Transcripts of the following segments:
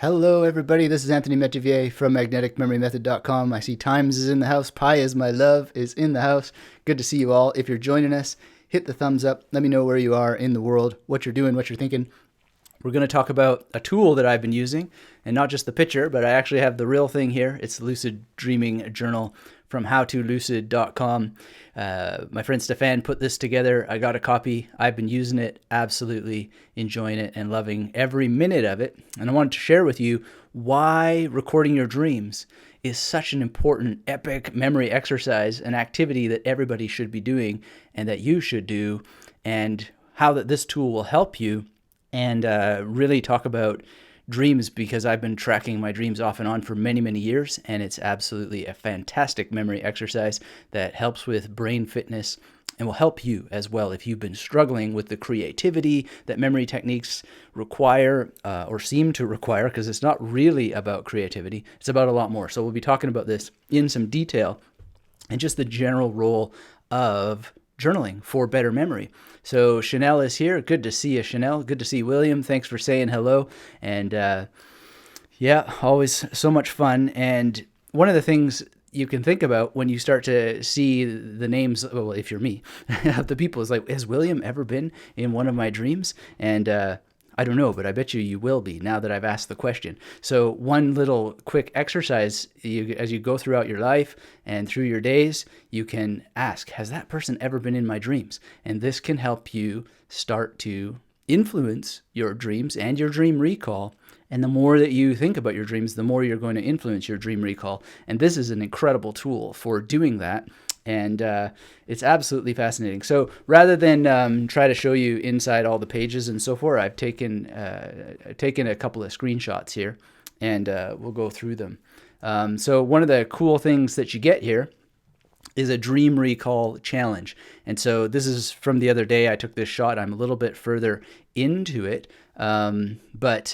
Hello, everybody. This is Anthony Metivier from magneticmemorymethod.com. I see Times is in the house. Pi is my love is in the house. Good to see you all. If you're joining us, hit the thumbs up. Let me know where you are in the world, what you're doing, what you're thinking. We're going to talk about a tool that I've been using, and not just the picture, but I actually have the real thing here. It's the Lucid Dreaming Journal from howtolucid.com. My friend Stefan put this together. I got a copy. I've been using it, absolutely enjoying it and loving every minute of it. And I wanted to share with you why recording your dreams is such an important, epic memory exercise, an activity that everybody should be doing and that you should do, and how that this tool will help you, and really talk about dreams, because I've been tracking my dreams off and on for many, many years, and it's absolutely a fantastic memory exercise that helps with brain fitness and will help you as well if you've been struggling with the creativity that memory techniques require or seem to require, because it's not really about creativity. It's about a lot more. So we'll be talking about this in some detail and just the general role of journaling for better memory. So Chanel is here. Good to see you, Chanel. Good to see William. Thanks for saying hello. And yeah, always so much fun. And one of the things you can think about when you start to see the names, well, if you're me, of the people, is like, has William ever been in one of my dreams? And I don't know, but I bet you will be now that I've asked the question. So one little quick exercise, as you go throughout your life and through your days, you can ask, has that person ever been in my dreams? And this can help you start to influence your dreams and your dream recall. And the more that you think about your dreams, the more you're going to influence your dream recall. And this is an incredible tool for doing that. And it's absolutely fascinating. So rather than try to show you inside all the pages and so forth, I've taken a couple of screenshots here, and we'll go through them. So one of the cool things that you get here is a dream recall challenge. And so this is from the other day. I took this shot. I'm a little bit further into it. But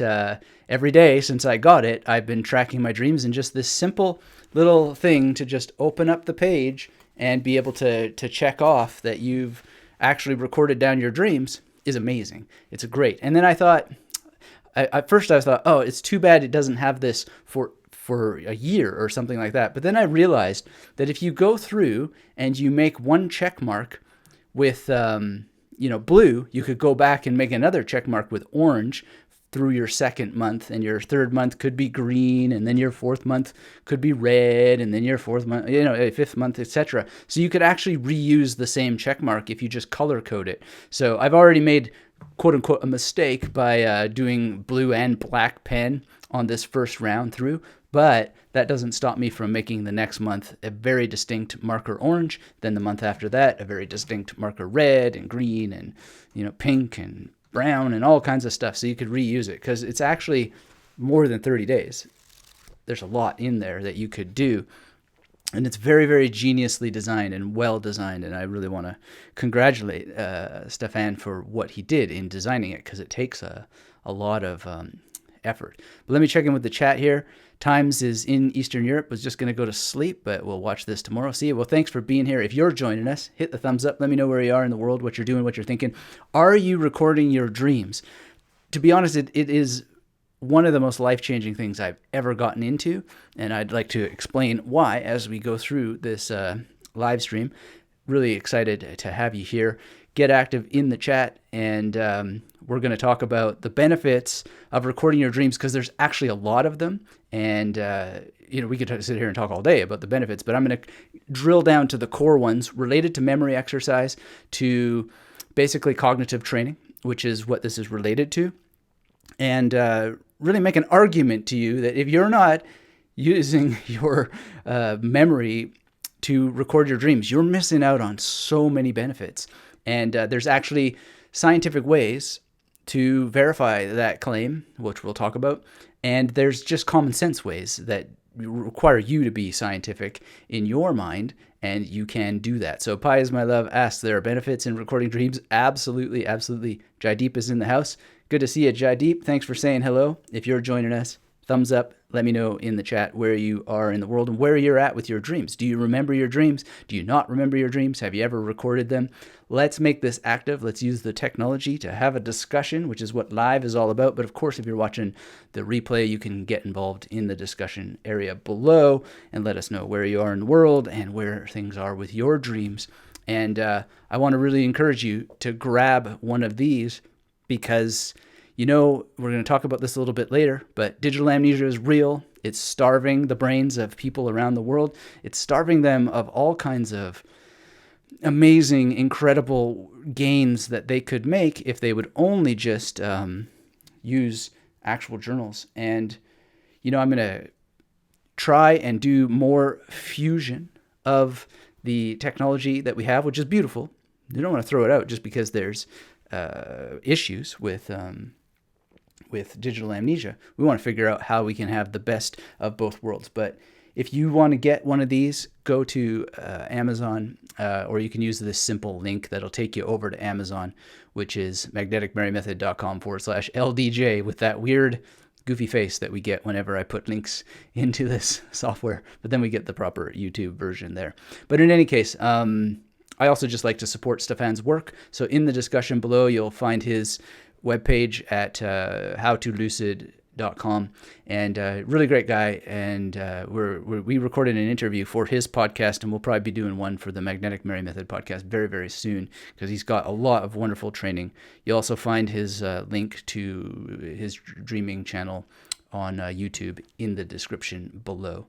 every day since I got it, I've been tracking my dreams, and just this simple little thing to just open up the page and be able to check off that you've actually recorded down your dreams is amazing. It's great. And then I thought, at first I thought, oh, it's too bad it doesn't have this for a year or something like that. But then I realized that if you go through and you make one check mark with blue, you could go back and make another check mark with orange through your second month, and your third month could be green, and then your fourth month could be red, and then your fifth month, etc. So you could actually reuse the same check mark if you just color code it. So I've already made, quote unquote, a mistake by doing blue and black pen on this first round through, but that doesn't stop me from making the next month a very distinct marker orange, then the month after that a very distinct marker red and green and pink and brown and all kinds of stuff, so you could reuse it, because it's actually more than 30 days. There's a lot in there that you could do, and it's very, very geniusly designed and well designed, and I really want to congratulate Stefan for what he did in designing it, because it takes a lot of effort. But let me check in with the chat here. Times is in Eastern Europe, was just going to go to sleep, but we'll watch this tomorrow. See you. Well, thanks for being here. If you're joining us, hit the thumbs up. Let me know where you are in the world, what you're doing, what you're thinking. Are you recording your dreams? To be honest, it is one of the most life-changing things I've ever gotten into, and I'd like to explain why as we go through this live stream. Really excited to have you here. Get active in the chat, and we're going to talk about the benefits of recording your dreams, because there's actually a lot of them. And, we could sit here and talk all day about the benefits, but I'm going to drill down to the core ones related to memory exercise, to basically cognitive training, which is what this is related to, and really make an argument to you that if you're not using your memory to record your dreams, you're missing out on so many benefits. And there's actually scientific ways to verify that claim, which we'll talk about. And there's just common sense ways that require you to be scientific in your mind, and you can do that. So Pi is my love asks, there are benefits in recording dreams? Absolutely, absolutely. Jaideep is in the house. Good to see you, Jaideep. Thanks for saying hello. If you're joining us, thumbs up. Let me know in the chat where you are in the world and where you're at with your dreams. Do you remember your dreams? Do you not remember your dreams? Have you ever recorded them? Let's make this active. Let's use the technology to have a discussion, which is what live is all about. But of course, if you're watching the replay, you can get involved in the discussion area below and let us know where you are in the world and where things are with your dreams. And I want to really encourage you to grab one of these because, we're going to talk about this a little bit later, but digital amnesia is real. It's starving the brains of people around the world. It's starving them of all kinds of amazing, incredible gains that they could make if they would only just use actual journals. And, I'm going to try and do more fusion of the technology that we have, which is beautiful. You don't want to throw it out just because there's issues with digital amnesia. We want to figure out how we can have the best of both worlds. But if you want to get one of these, go to Amazon, or you can use this simple link that'll take you over to Amazon, which is magneticmarymethod.com/LDJ with that weird goofy face that we get whenever I put links into this software. But then we get the proper YouTube version there. But in any case, I also just like to support Stefan's work. So in the discussion below, you'll find his webpage at howtolucid.com, and really great guy. And we recorded an interview for his podcast, and we'll probably be doing one for the Magnetic Mary Method podcast very, very soon because he's got a lot of wonderful training. You'll also find his link to his dreaming channel on YouTube in the description below.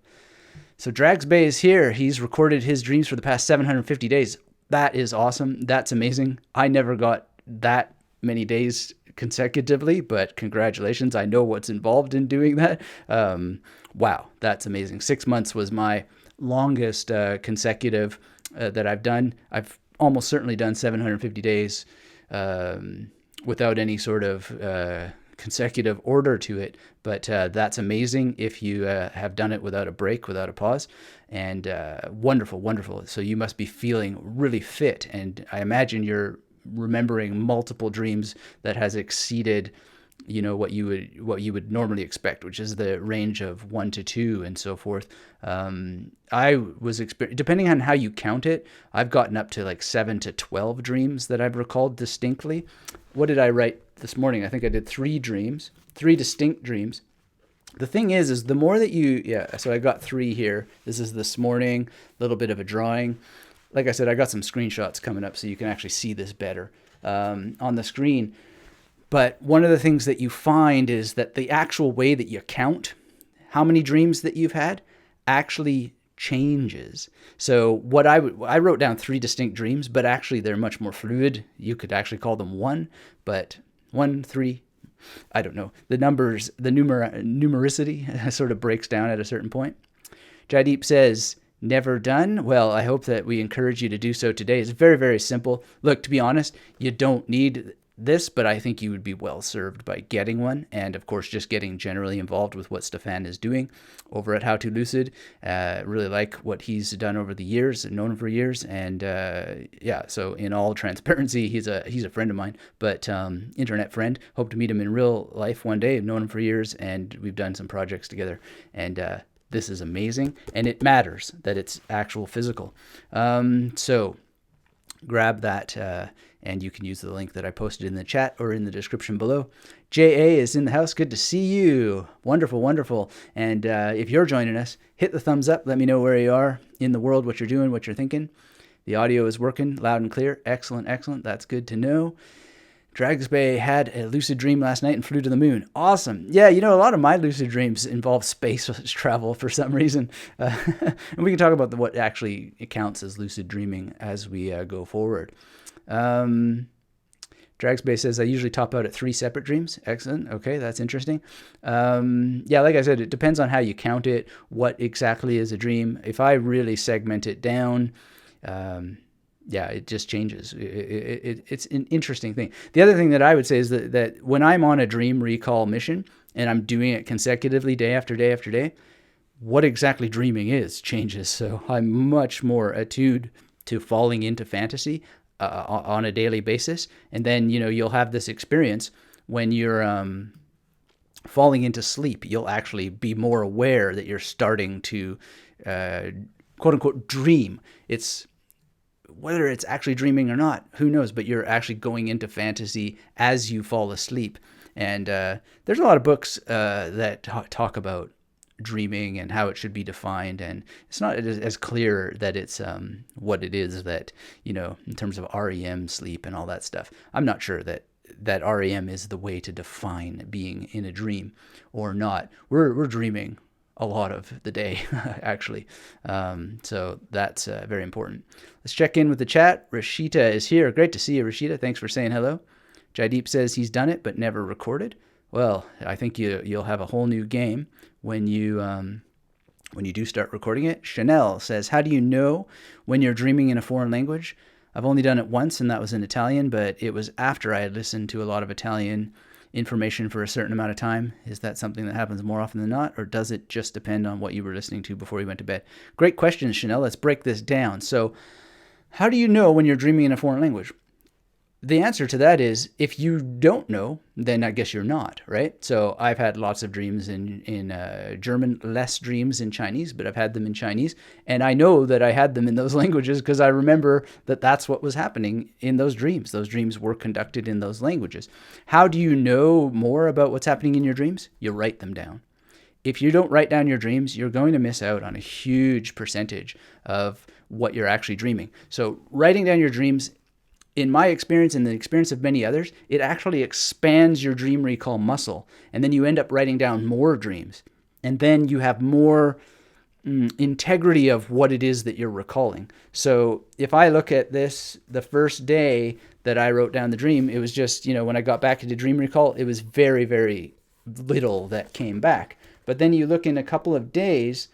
So Drags Bay is here. He's recorded his dreams for the past 750 days. That is awesome. That's amazing. I never got that many days consecutively, but congratulations. I know what's involved in doing that. Wow, that's amazing. 6 months was my longest consecutive that I've done. I've almost certainly done 750 days without any sort of consecutive order to it, but that's amazing if you have done it without a break, without a pause, and wonderful, wonderful. So you must be feeling really fit, and I imagine you're remembering multiple dreams that has exceeded what you would normally expect, which is the range of 1 to 2 and so forth. I was depending on how you count it, I've gotten up to like 7 to 12 dreams that I've recalled distinctly. What did I write this morning? I think I did 3 distinct dreams. The thing is the more that so I got 3 here. This is this morning, a little bit of a drawing. Like I said, I got some screenshots coming up so you can actually see this better on the screen. But one of the things that you find is that the actual way that you count how many dreams that you've had actually changes. So I wrote down 3 distinct dreams, but actually they're much more fluid. You could actually call them 1, but 1, 3, I don't know. The numbers, the numericity sort of breaks down at a certain point. Jaideep says, never done? Well, I hope that we encourage you to do so today. It's very, very simple. Look, to be honest, you don't need this, but I think you would be well served by getting one. And of course, just getting generally involved with what Stefan is doing over at How to Lucid. Really like what he's done over the years and known him for years. And so in all transparency, he's a friend of mine, but internet friend. Hope to meet him in real life one day. I've known him for years and we've done some projects together. And this is amazing, and it matters that it's actual physical. So grab that, and you can use the link that I posted in the chat or in the description below. J.A. is in the house. Good to see you. Wonderful, wonderful. And if you're joining us, hit the thumbs up. Let me know where you are in the world, what you're doing, what you're thinking. The audio is working loud and clear. Excellent, excellent. That's good to know. Drags Bay had a lucid dream last night and flew to the moon. Awesome. Yeah, a lot of my lucid dreams involve space travel for some reason. And we can talk about what actually counts as lucid dreaming as we go forward. Drags Bay says, I usually top out at 3 separate dreams. Excellent. Okay, that's interesting. Like I said, it depends on how you count it, what exactly is a dream. If I really segment it down, it just changes. It's an interesting thing. The other thing that I would say is that when I'm on a dream recall mission and I'm doing it consecutively day after day after day, what exactly dreaming is changes. So I'm much more attuned to falling into fantasy on a daily basis. And then, you'll have this experience when you're falling into sleep, you'll actually be more aware that you're starting to quote unquote dream. It's whether it's actually dreaming or not, who knows, but you're actually going into fantasy as you fall asleep. And there's a lot of books that talk about dreaming and how it should be defined, and it's not as clear that it's what it is that, you know, in terms of REM sleep and all that stuff. I'm not sure that REM is the way to define being in a dream or not. We're dreaming a lot of the day, actually. So that's very important. Let's check in with the chat. Rashida is here. Great to see you, Rashida. Thanks for saying hello. Jaideep says he's done it but never recorded. Well, I think you'll have a whole new game when you do start recording it. Chanel says, how do you know when you're dreaming in a foreign language? I've only done it once, and that was in Italian, but it was after I had listened to a lot of Italian information for a certain amount of time. Is that something that happens more often than not, or does it just depend on what you were listening to before you went to bed? Great question, Chanel. Let's break this down. So how do you know when you're dreaming in a foreign language? The answer to that is, if you don't know, then I guess you're not, right? So I've had lots of dreams in German, less dreams in Chinese, but I've had them in Chinese. And I know that I had them in those languages because I remember that that's what was happening in those dreams. Those dreams were conducted in those languages. How do you know more about what's happening in your dreams? You write them down. If you don't write down your dreams, you're going to miss out on a huge percentage of what you're actually dreaming. So writing down your dreams, in my experience and the experience of many others, it actually expands your dream recall muscle. And then you end up writing down more dreams. And then you have more integrity of what it is that you're recalling. So if I look at this, the first day that I wrote down the dream, it was just, you know, when I got back into dream recall, it was very, very little that came back. But then you look in a couple of days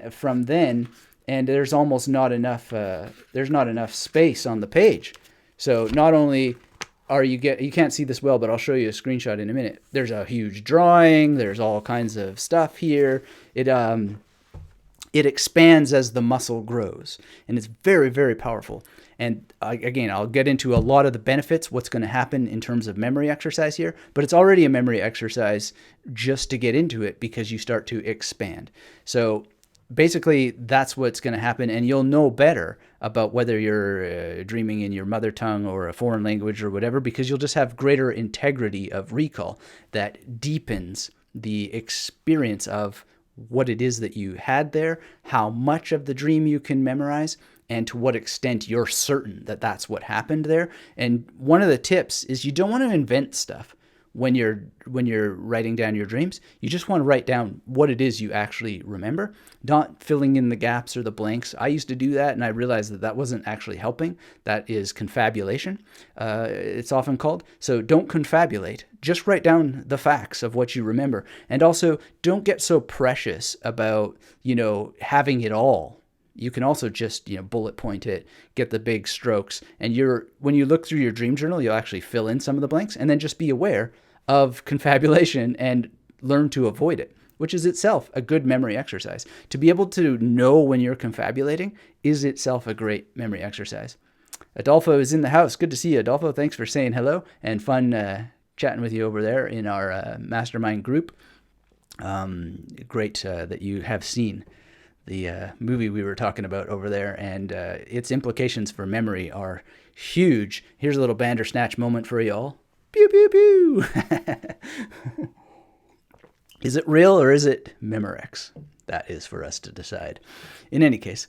from then, and there's almost not enough, there's not enough space on the page. So not only you can't see this well, but I'll show you a screenshot in a minute. There's a huge drawing. There's all kinds of stuff here. It expands as the muscle grows, and it's very, very powerful. And again, I'll get into a lot of the benefits, what's going to happen in terms of memory exercise here, but it's already a memory exercise just to get into it because you start to expand. So basically, that's what's going to happen, and you'll know better about whether you're dreaming in your mother tongue or a foreign language or whatever, because you'll just have greater integrity of recall that deepens the experience of what it is that you had there, how much of the dream you can memorize, and to what extent you're certain that that's what happened there. And one of the tips is you don't want to invent stuff. When you're writing down your dreams, you just want to write down what it is you actually remember, not filling in the gaps or the blanks. I used to do that, and I realized that wasn't actually helping. That is confabulation, it's often called. So don't confabulate. Just write down the facts of what you remember. And also, don't get so precious about, having it all. You can also just, bullet point it, get the big strokes, and when you look through your dream journal, you'll actually fill in some of the blanks, and then just be aware of confabulation and learn to avoid it, which is itself a good memory exercise. To be able to know when you're confabulating is itself a great memory exercise. Adolfo is in the house. Good to see you, Adolfo. Thanks for saying hello, and fun chatting with you over there in our mastermind group. Great that you have seen the movie we were talking about over there, and its implications for memory are huge. Here's a little Bandersnatch moment for y'all. Pew, pew, pew. Is it real or is it Memorex? That is for us to decide. In any case,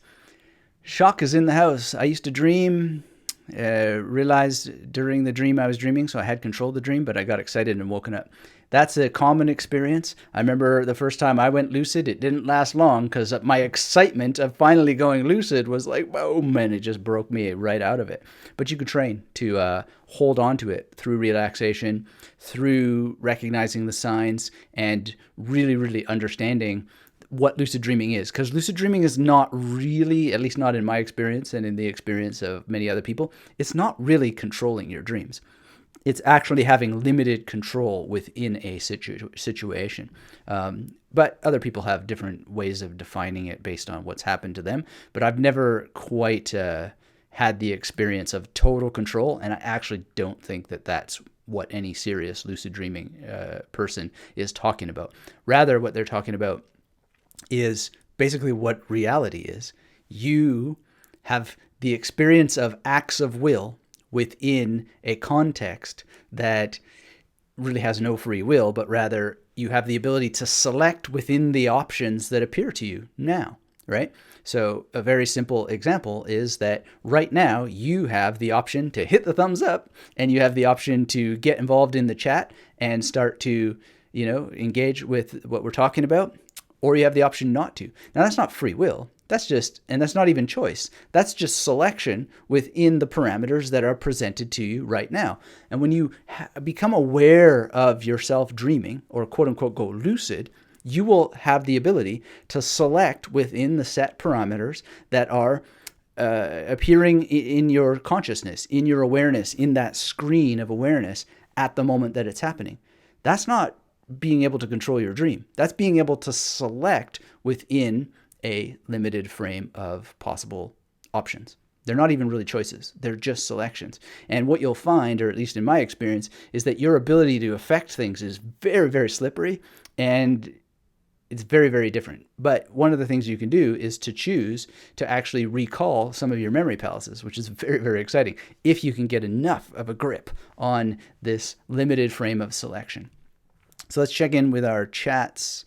shock is in the house. I used to dream, realized during the dream I was dreaming, so I had controlled the dream, but I got excited and woken up. That's a common experience. I remember the first time I went lucid, it didn't last long because my excitement of finally going lucid was like, boom, and it just broke me right out of it. But you could train to hold on to it through relaxation, through recognizing the signs, and really, really understanding what lucid dreaming is. Because lucid dreaming is not really, at least not in my experience and in the experience of many other people, it's not really controlling your dreams. It's actually having limited control within a situation. But other people have different ways of defining it based on what's happened to them. But I've never quite had the experience of total control, and I actually don't think that that's what any serious lucid dreaming person is talking about. Rather, what they're talking about is basically what reality is. You have the experience of acts of will within a context that really has no free will, but rather you have the ability to select within the options that appear to you now, right? So a very simple example is that right now you have the option to hit the thumbs up, and you have the option to get involved in the chat and start to, engage with what we're talking about, or you have the option not to. Now that's not free will. And that's not even choice. That's just selection within the parameters that are presented to you right now. And when you become aware of yourself dreaming, or quote unquote go lucid, you will have the ability to select within the set parameters that are appearing in your consciousness, in your awareness, in that screen of awareness at the moment that it's happening. That's not being able to control your dream. That's being able to select within a limited frame of possible options. They're not even really choices. They're just selections. And what you'll find, or at least in my experience, is that your ability to affect things is very, very slippery, and it's very, very different. But one of the things you can do is to choose to actually recall some of your memory palaces, which is very, very exciting, if you can get enough of a grip on this limited frame of selection. So let's check in with our chats.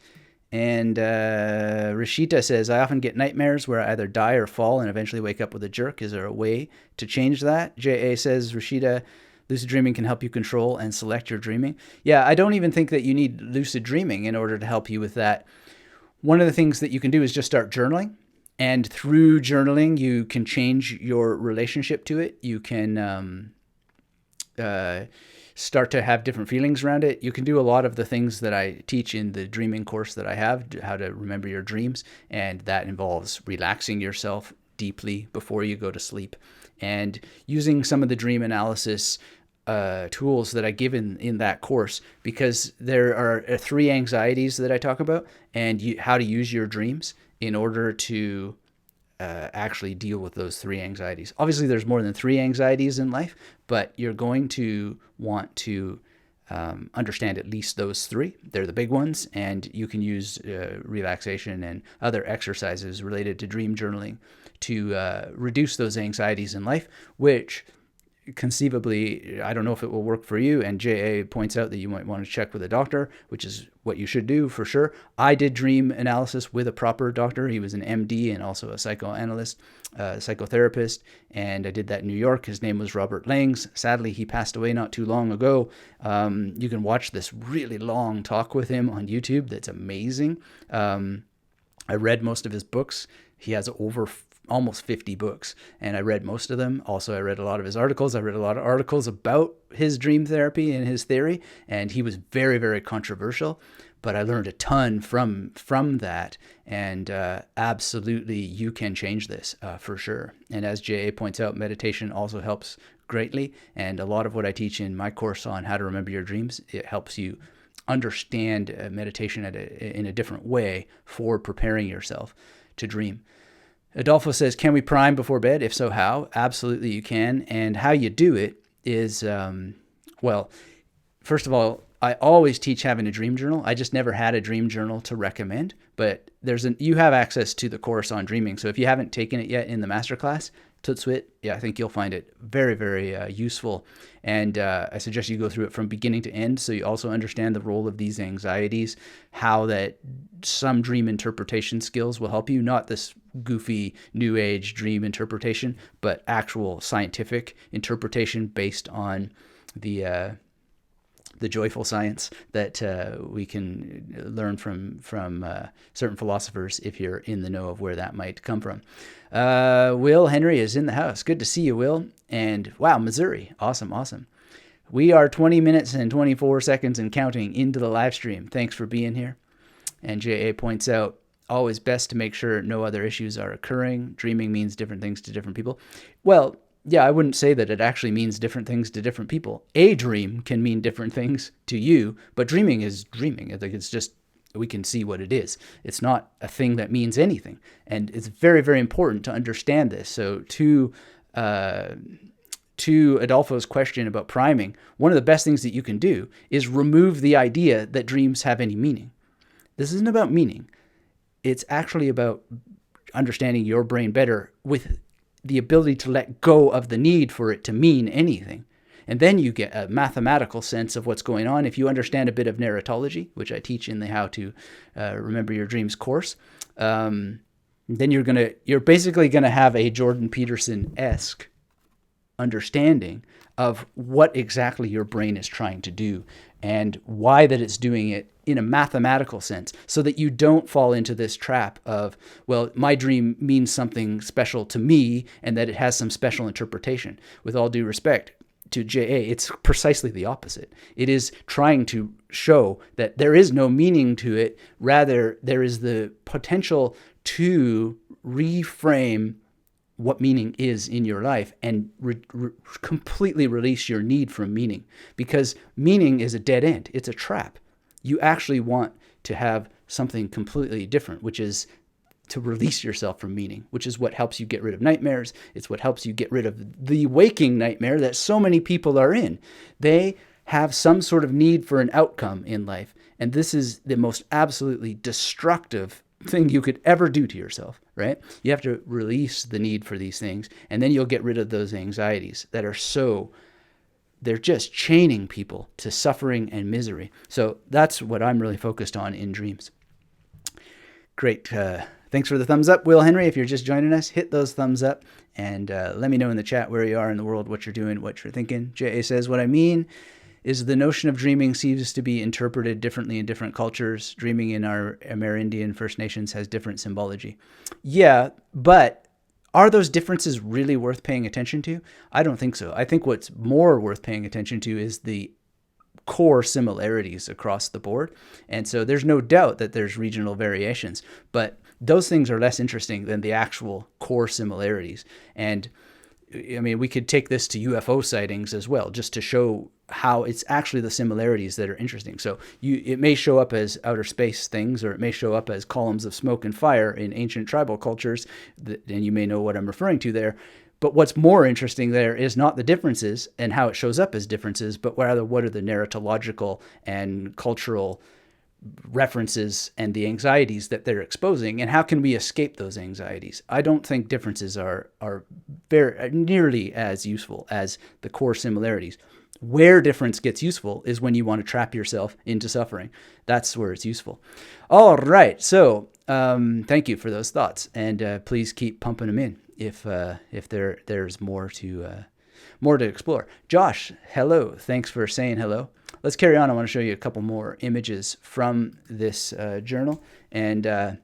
And Rashita says, I often get nightmares where I either die or fall and eventually wake up with a jerk. Is there a way to change that? J.A. says, Rashita, lucid dreaming can help you control and select your dreaming. Yeah, I don't even think that you need lucid dreaming in order to help you with that. One of the things that you can do is just start journaling. And through journaling, you can change your relationship to it. You can start to have different feelings around it. You can do a lot of the things that I teach in the dreaming course that I have, how to remember your dreams. And that involves relaxing yourself deeply before you go to sleep, and using some of the dream analysis tools that I give in that course, because there are 3 anxieties that I talk about, and how to use your dreams in order to actually deal with those 3 anxieties. Obviously, there's more than 3 anxieties in life, but you're going to want to understand at least those 3. They're the big ones, and you can use relaxation and other exercises related to dream journaling to reduce those anxieties in life, which conceivably, I don't know if it will work for you. And JA points out that you might want to check with a doctor, which is what you should do for sure. I did dream analysis with a proper doctor. He was an MD and also a psychoanalyst, psychotherapist. And I did that in New York. His name was Robert Langs. Sadly, he passed away not too long ago. You can watch this really long talk with him on YouTube. That's amazing. I read most of his books. He has over almost 50 books, and I read most of them. Also, I read a lot of his articles. I read a lot of articles about his dream therapy and his theory, and he was very, very controversial, but I learned a ton from that, and absolutely you can change this for sure. And as J.A. points out, meditation also helps greatly, and a lot of what I teach in my course on how to remember your dreams, it helps you understand meditation in a different way for preparing yourself to dream. Adolfo says, can we prime before bed? If so, how? Absolutely you can. And how you do it is, well, first of all, I always teach having a dream journal. I just never had a dream journal to recommend, but you have access to the course on dreaming. So if you haven't taken it yet in the masterclass, Tutsuit, yeah, I think you'll find it very, very useful. And I suggest you go through it from beginning to end, so you also understand the role of these anxieties, how that some dream interpretation skills will help you, not this goofy new age dream interpretation, but actual scientific interpretation based on the joyful science that we can learn from certain philosophers, if you're in the know of where that might come from. Will Henry is in the house. Good to see you, Will. And wow, Missouri. Awesome. We are 20 minutes and 24 seconds and counting into the live stream. Thanks for being here. And J.A. points out, always best to make sure no other issues are occurring. Dreaming means different things to different people. Well, yeah, I wouldn't say that it actually means different things to different people. A dream can mean different things to you, but dreaming is dreaming. It's just, we can see what it is. It's not a thing that means anything. And it's very, very important to understand this. So to to Adolfo's question about priming, one of the best things that you can do is remove the idea that dreams have any meaning. This isn't about meaning. It's actually about understanding your brain better with the ability to let go of the need for it to mean anything. And then you get a mathematical sense of what's going on. If you understand a bit of narratology, which I teach in the How to Remember Your Dreams course, then you're basically gonna have a Jordan Peterson-esque understanding of what exactly your brain is trying to do and why that it's doing it in a mathematical sense, so that you don't fall into this trap of, well, my dream means something special to me and that it has some special interpretation. With all due respect to JA, it's precisely the opposite. It is trying to show that there is no meaning to it. Rather, there is the potential to reframe what meaning is in your life and completely release your need for meaning, because meaning is a dead end. It's a trap. You actually want to have something completely different, which is to release yourself from meaning, which is what helps you get rid of nightmares. It's what helps you get rid of the waking nightmare that so many people are in. They have some sort of need for an outcome in life. And this is the most absolutely destructive thing you could ever do to yourself, right? You have to release the need for these things, and then you'll get rid of those anxieties that are they're just chaining people to suffering and misery. So that's what I'm really focused on in dreams. Great. Thanks for the thumbs up, Will Henry. If you're just joining us, hit those thumbs up and let me know in the chat where you are in the world, what you're doing, what you're thinking. J.A. says, what I mean is the notion of dreaming seems to be interpreted differently in different cultures. Dreaming in our Amerindian First Nations has different symbology. Yeah, but are those differences really worth paying attention to? I don't think so. I think what's more worth paying attention to is the core similarities across the board. And so there's no doubt that there's regional variations, but those things are less interesting than the actual core similarities. And I mean, we could take this to UFO sightings as well, just to show how it's actually the similarities that are interesting. So it may show up as outer space things, or it may show up as columns of smoke and fire in ancient tribal cultures, and you may know what I'm referring to there. But what's more interesting there is not the differences and how it shows up as differences, but rather what are the narratological and cultural references and the anxieties that they're exposing, and how can we escape those anxieties? I don't think differences are very nearly as useful as the core similarities. Where difference gets useful is when you want to trap yourself into suffering. That's where it's useful. All right. So thank you for those thoughts, and please keep pumping them in if there's more to explore. Josh, hello. Thanks for saying hello. Let's carry on. I want to show you a couple more images from this journal. And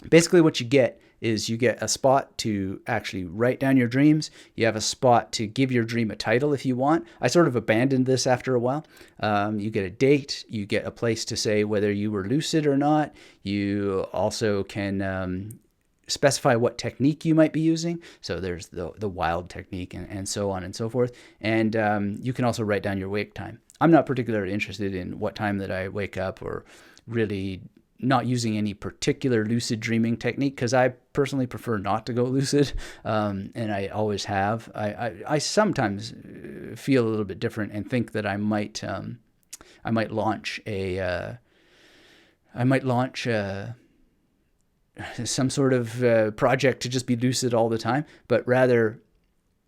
basically what you get is you get a spot to actually write down your dreams. You have a spot to give your dream a title if you want. I sort of abandoned this after a while. You get a date. You get a place to say whether you were lucid or not. You also can specify what technique you might be using. So there's the wild technique and so on and so forth. And you can also write down your wake time. I'm not particularly interested in what time that I wake up, or really not using any particular lucid dreaming technique, because I personally prefer not to go lucid, and I always have. I sometimes feel a little bit different and think that I might launch some sort of project to just be lucid all the time, but rather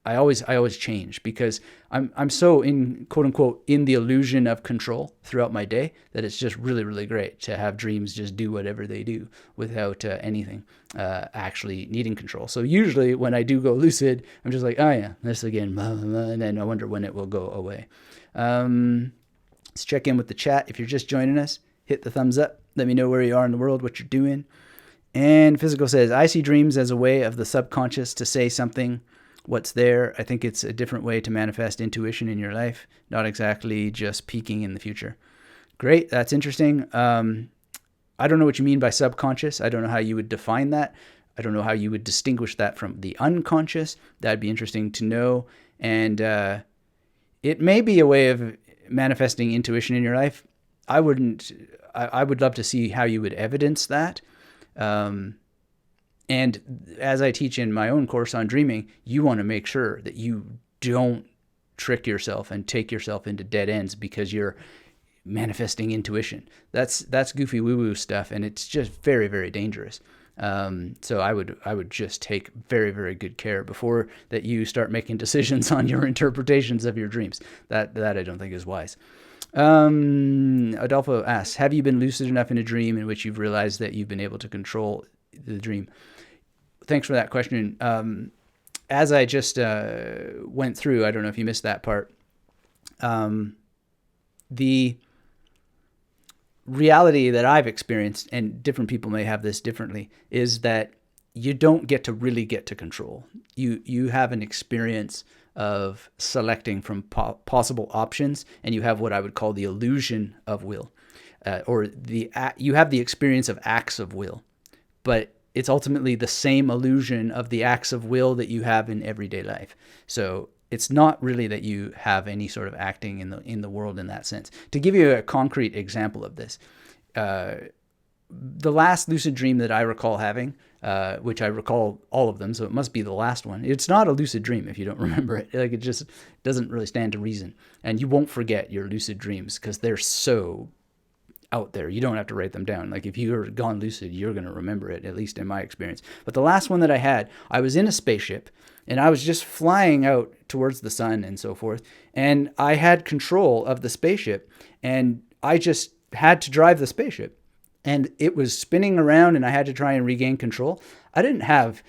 I always change, because I'm so in, quote unquote, in the illusion of control throughout my day, that it's just really, really great to have dreams just do whatever they do without anything actually needing control. So usually when I do go lucid, I'm just like, oh yeah, this again, blah, blah, blah, and then I wonder when it will go away. Let's check in with the chat. If you're just joining us, hit the thumbs up. Let me know where you are in the world, what you're doing. And Physical says, I see dreams as a way of the subconscious to say something. What's there? I think it's a different way to manifest intuition in your life, not exactly just peeking in the future. Great. That's interesting. I don't know what you mean by subconscious. I don't know how you would define that. I don't know how you would distinguish that from the unconscious. That'd be interesting to know. And it may be a way of manifesting intuition in your life. I would love to see how you would evidence that. And as I teach in my own course on dreaming, you want to make sure that you don't trick yourself and take yourself into dead ends because you're manifesting intuition. That's goofy woo-woo stuff, and it's just very, very dangerous. So I would just take very, very good care before that you start making decisions on your interpretations of your dreams. That I don't think is wise. Adolfo asks, have you been lucid enough in a dream in which you've realized that you've been able to control the dream? Thanks for that question. As I just went through, I don't know if you missed that part. The reality that I've experienced, and different people may have this differently, is that you don't get to really get to control. You have an experience of selecting from possible options, and you have what I would call the illusion of will, or you have the experience of acts of will, but it's ultimately the same illusion of the acts of will that you have in everyday life. So it's not really that you have any sort of acting in the world in that sense. To give you a concrete example of this, the last lucid dream that I recall having, which I recall all of them, so it must be the last one. It's not a lucid dream if you don't remember it. Like, it just doesn't really stand to reason. And you won't forget your lucid dreams because they're so out there. You don't have to write them down. Like, if you're gone lucid, you're going to remember it, at least in my experience. But the last one that I had, I was in a spaceship and I was just flying out towards the sun and so forth. And I had control of the spaceship and I just had to drive the spaceship. And it was spinning around and I had to try and regain control. I didn't have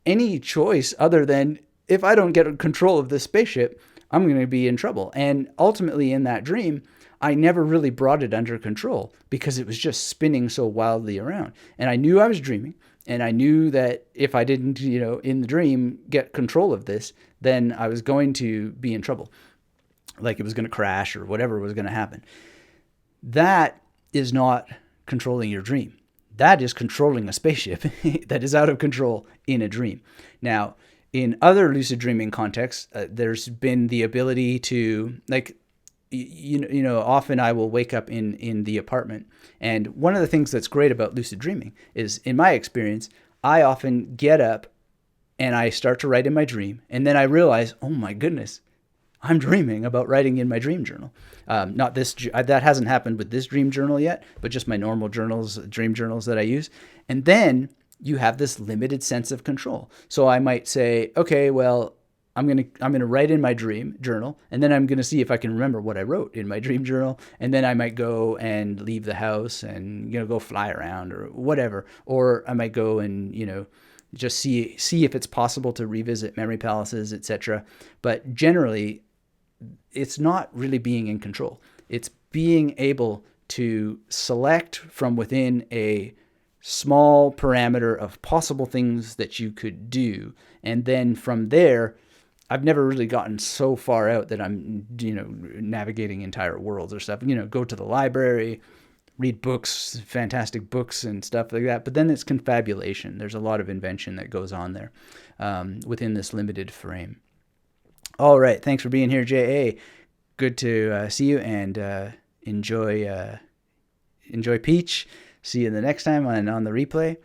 any choice other than, if I don't get control of this spaceship, I'm going to be in trouble. And ultimately in that dream, I never really brought it under control because it was just spinning so wildly around. And I knew I was dreaming, and I knew that if I didn't, in the dream get control of this, then I was going to be in trouble. Like, it was going to crash or whatever was going to happen. That is not controlling your dream. That is controlling a spaceship that is out of control in a dream. Now, in other lucid dreaming contexts, there's been the ability to, like, often I will wake up in the apartment. And one of the things that's great about lucid dreaming is, in my experience, I often get up and I start to write in my dream. And then I realize, oh my goodness, I'm dreaming about writing in my dream journal. Not this, that hasn't happened with this dream journal yet, but just my normal journals, dream journals that I use. And then you have this limited sense of control. So I might say, okay, well, I'm gonna write in my dream journal, and then I'm gonna see if I can remember what I wrote in my dream journal, and then I might go and leave the house and go fly around or whatever, or I might go and just see if it's possible to revisit memory palaces, etc. But generally, it's not really being in control. It's being able to select from within a small parameter of possible things that you could do, and then from there, I've never really gotten so far out that I'm, navigating entire worlds or stuff. Go to the library, read books, fantastic books and stuff like that. But then it's confabulation. There's a lot of invention that goes on there within this limited frame. All right. Thanks for being here, J.A. Good to see you, and enjoy Peach. See you the next time on the replay.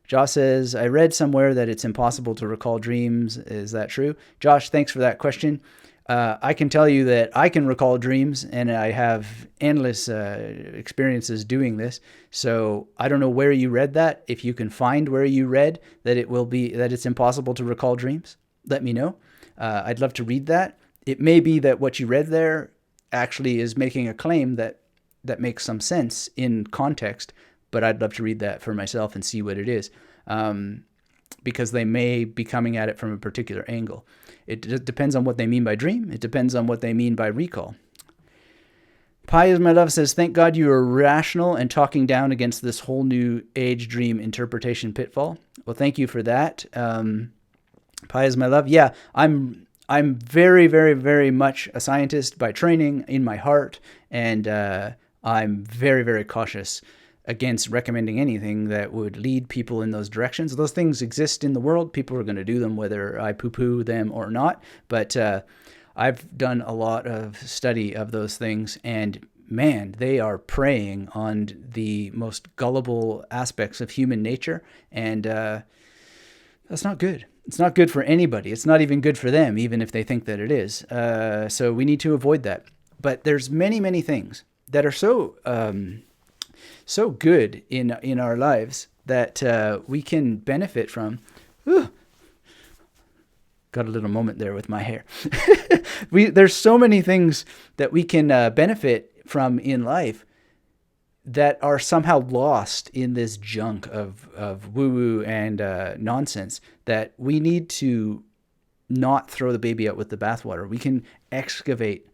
Josh says, I read somewhere that it's impossible to recall dreams. Is that true? Josh, thanks for that question. I can tell you that I can recall dreams, and I have endless experiences doing this. So I don't know where you read that. If you can find where you read that it's impossible to recall dreams, let me know. I'd love to read that. It may be that what you read there actually is making a claim that makes some sense in context, but I'd love to read that for myself and see what it is, because they may be coming at it from a particular angle. It depends on what they mean by dream. It depends on what they mean by recall. Pi is my love says, thank God you are rational and talking down against this whole new age dream interpretation pitfall. Well, thank you for that. Pi is my love. Yeah, I'm very, very, very much a scientist by training in my heart, and I'm very, very cautious against recommending anything that would lead people in those directions. Those things exist in the world. People are going to do them whether I poo-poo them or not. But I've done a lot of study of those things, and man, they are preying on the most gullible aspects of human nature, and that's not good. It's not good for anybody. It's not even good for them, even if they think that it is. So we need to avoid that. But there's many, many things that are so good in our lives that we can benefit from. Whew. Got a little moment there with my hair. There's so many things that we can benefit from in life that are somehow lost in this junk of woo-woo and nonsense, that we need to not throw the baby out with the bathwater. We can excavate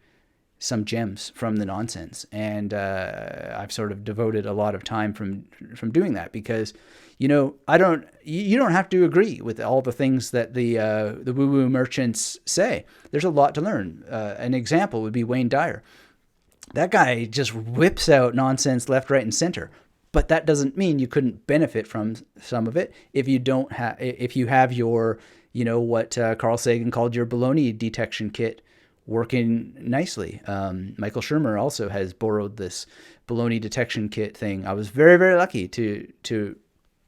some gems from the nonsense. And I've sort of devoted a lot of time from doing that, because, you don't have to agree with all the things that the woo-woo merchants say. There's a lot to learn. An example would be Wayne Dyer. That guy just whips out nonsense left, right, and center. But that doesn't mean you couldn't benefit from some of it if you have your, what Carl Sagan called your baloney detection kit working nicely. Michael Shermer also has borrowed this baloney detection kit thing. I was very, very lucky to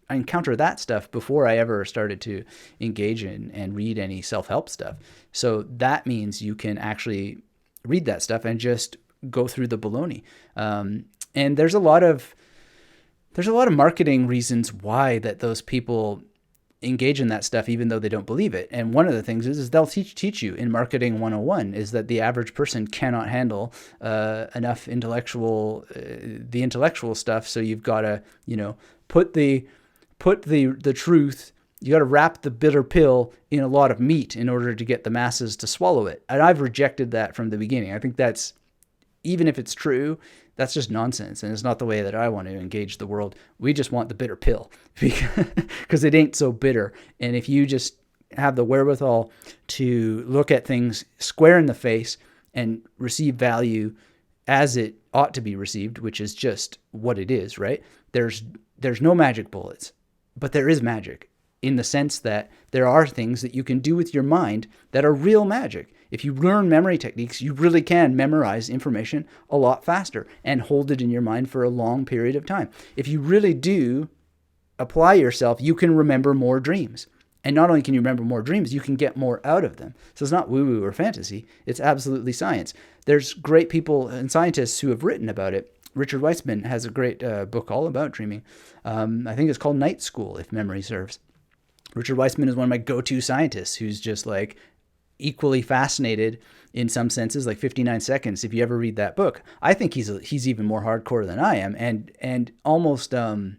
encounter that stuff before I ever started to engage in and read any self-help stuff. So that means you can actually read that stuff and just go through the baloney. And there's a lot of marketing reasons why that those people engage in that stuff, even though they don't believe it. And one of the things is they'll teach you in Marketing 101 is that the average person cannot handle enough intellectual stuff. So you've got to, put the truth. You got to wrap the bitter pill in a lot of meat in order to get the masses to swallow it. And I've rejected that from the beginning. I think that's, even if it's true, that's just nonsense. And it's not the way that I want to engage the world. We just want the bitter pill because it ain't so bitter. And if you just have the wherewithal to look at things square in the face and receive value as it ought to be received, which is just what it is, right? There's no magic bullets, but there is magic in the sense that there are things that you can do with your mind that are real magic. If you learn memory techniques, you really can memorize information a lot faster and hold it in your mind for a long period of time. If you really do apply yourself, you can remember more dreams. And not only can you remember more dreams, you can get more out of them. So it's not woo-woo or fantasy. It's absolutely science. There's great people and scientists who have written about it. Richard Weissman has a great book all about dreaming. I think it's called Night School, if memory serves. Richard Weissman is one of my go-to scientists who's just like equally fascinated in some senses, like 59 Seconds. If you ever read that book, I think he's even more hardcore than I am, and almost to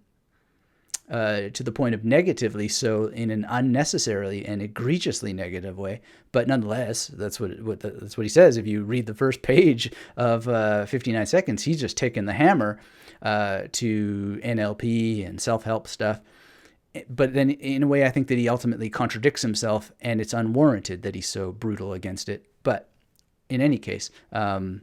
the point of negatively so, in an unnecessarily and egregiously negative way. But nonetheless, that's what he says. If you read the first page of 59 Seconds, he's just taking the hammer to NLP and self-help stuff. But then in a way, I think that he ultimately contradicts himself, and it's unwarranted that he's so brutal against it. But in any case, I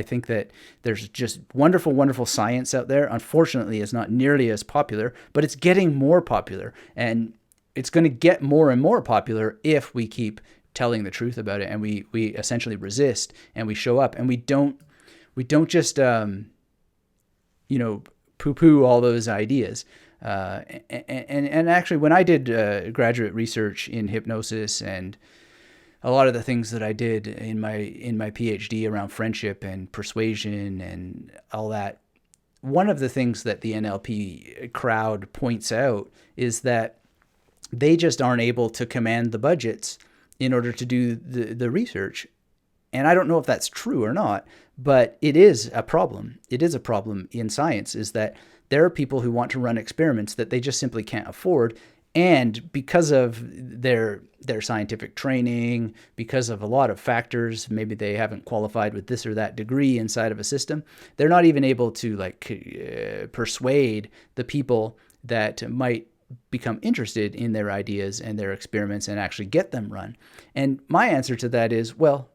think that there's just wonderful, wonderful science out there. Unfortunately, it's not nearly as popular, but it's getting more popular, and it's going to get more and more popular if we keep telling the truth about it, and we essentially resist, and we show up, and we don't just poo-poo all those ideas. And actually, when I did graduate research in hypnosis and a lot of the things that I did in my PhD around friendship and persuasion and all that, one of the things that the NLP crowd points out is that they just aren't able to command the budgets in order to do the research. And I don't know if that's true or not, but it is a problem. It is a problem in science, is that there are people who want to run experiments that they just simply can't afford. And because of their scientific training, because of a lot of factors, maybe they haven't qualified with this or that degree inside of a system, they're not even able to persuade the people that might become interested in their ideas and their experiments and actually get them run. And my answer to that is, well,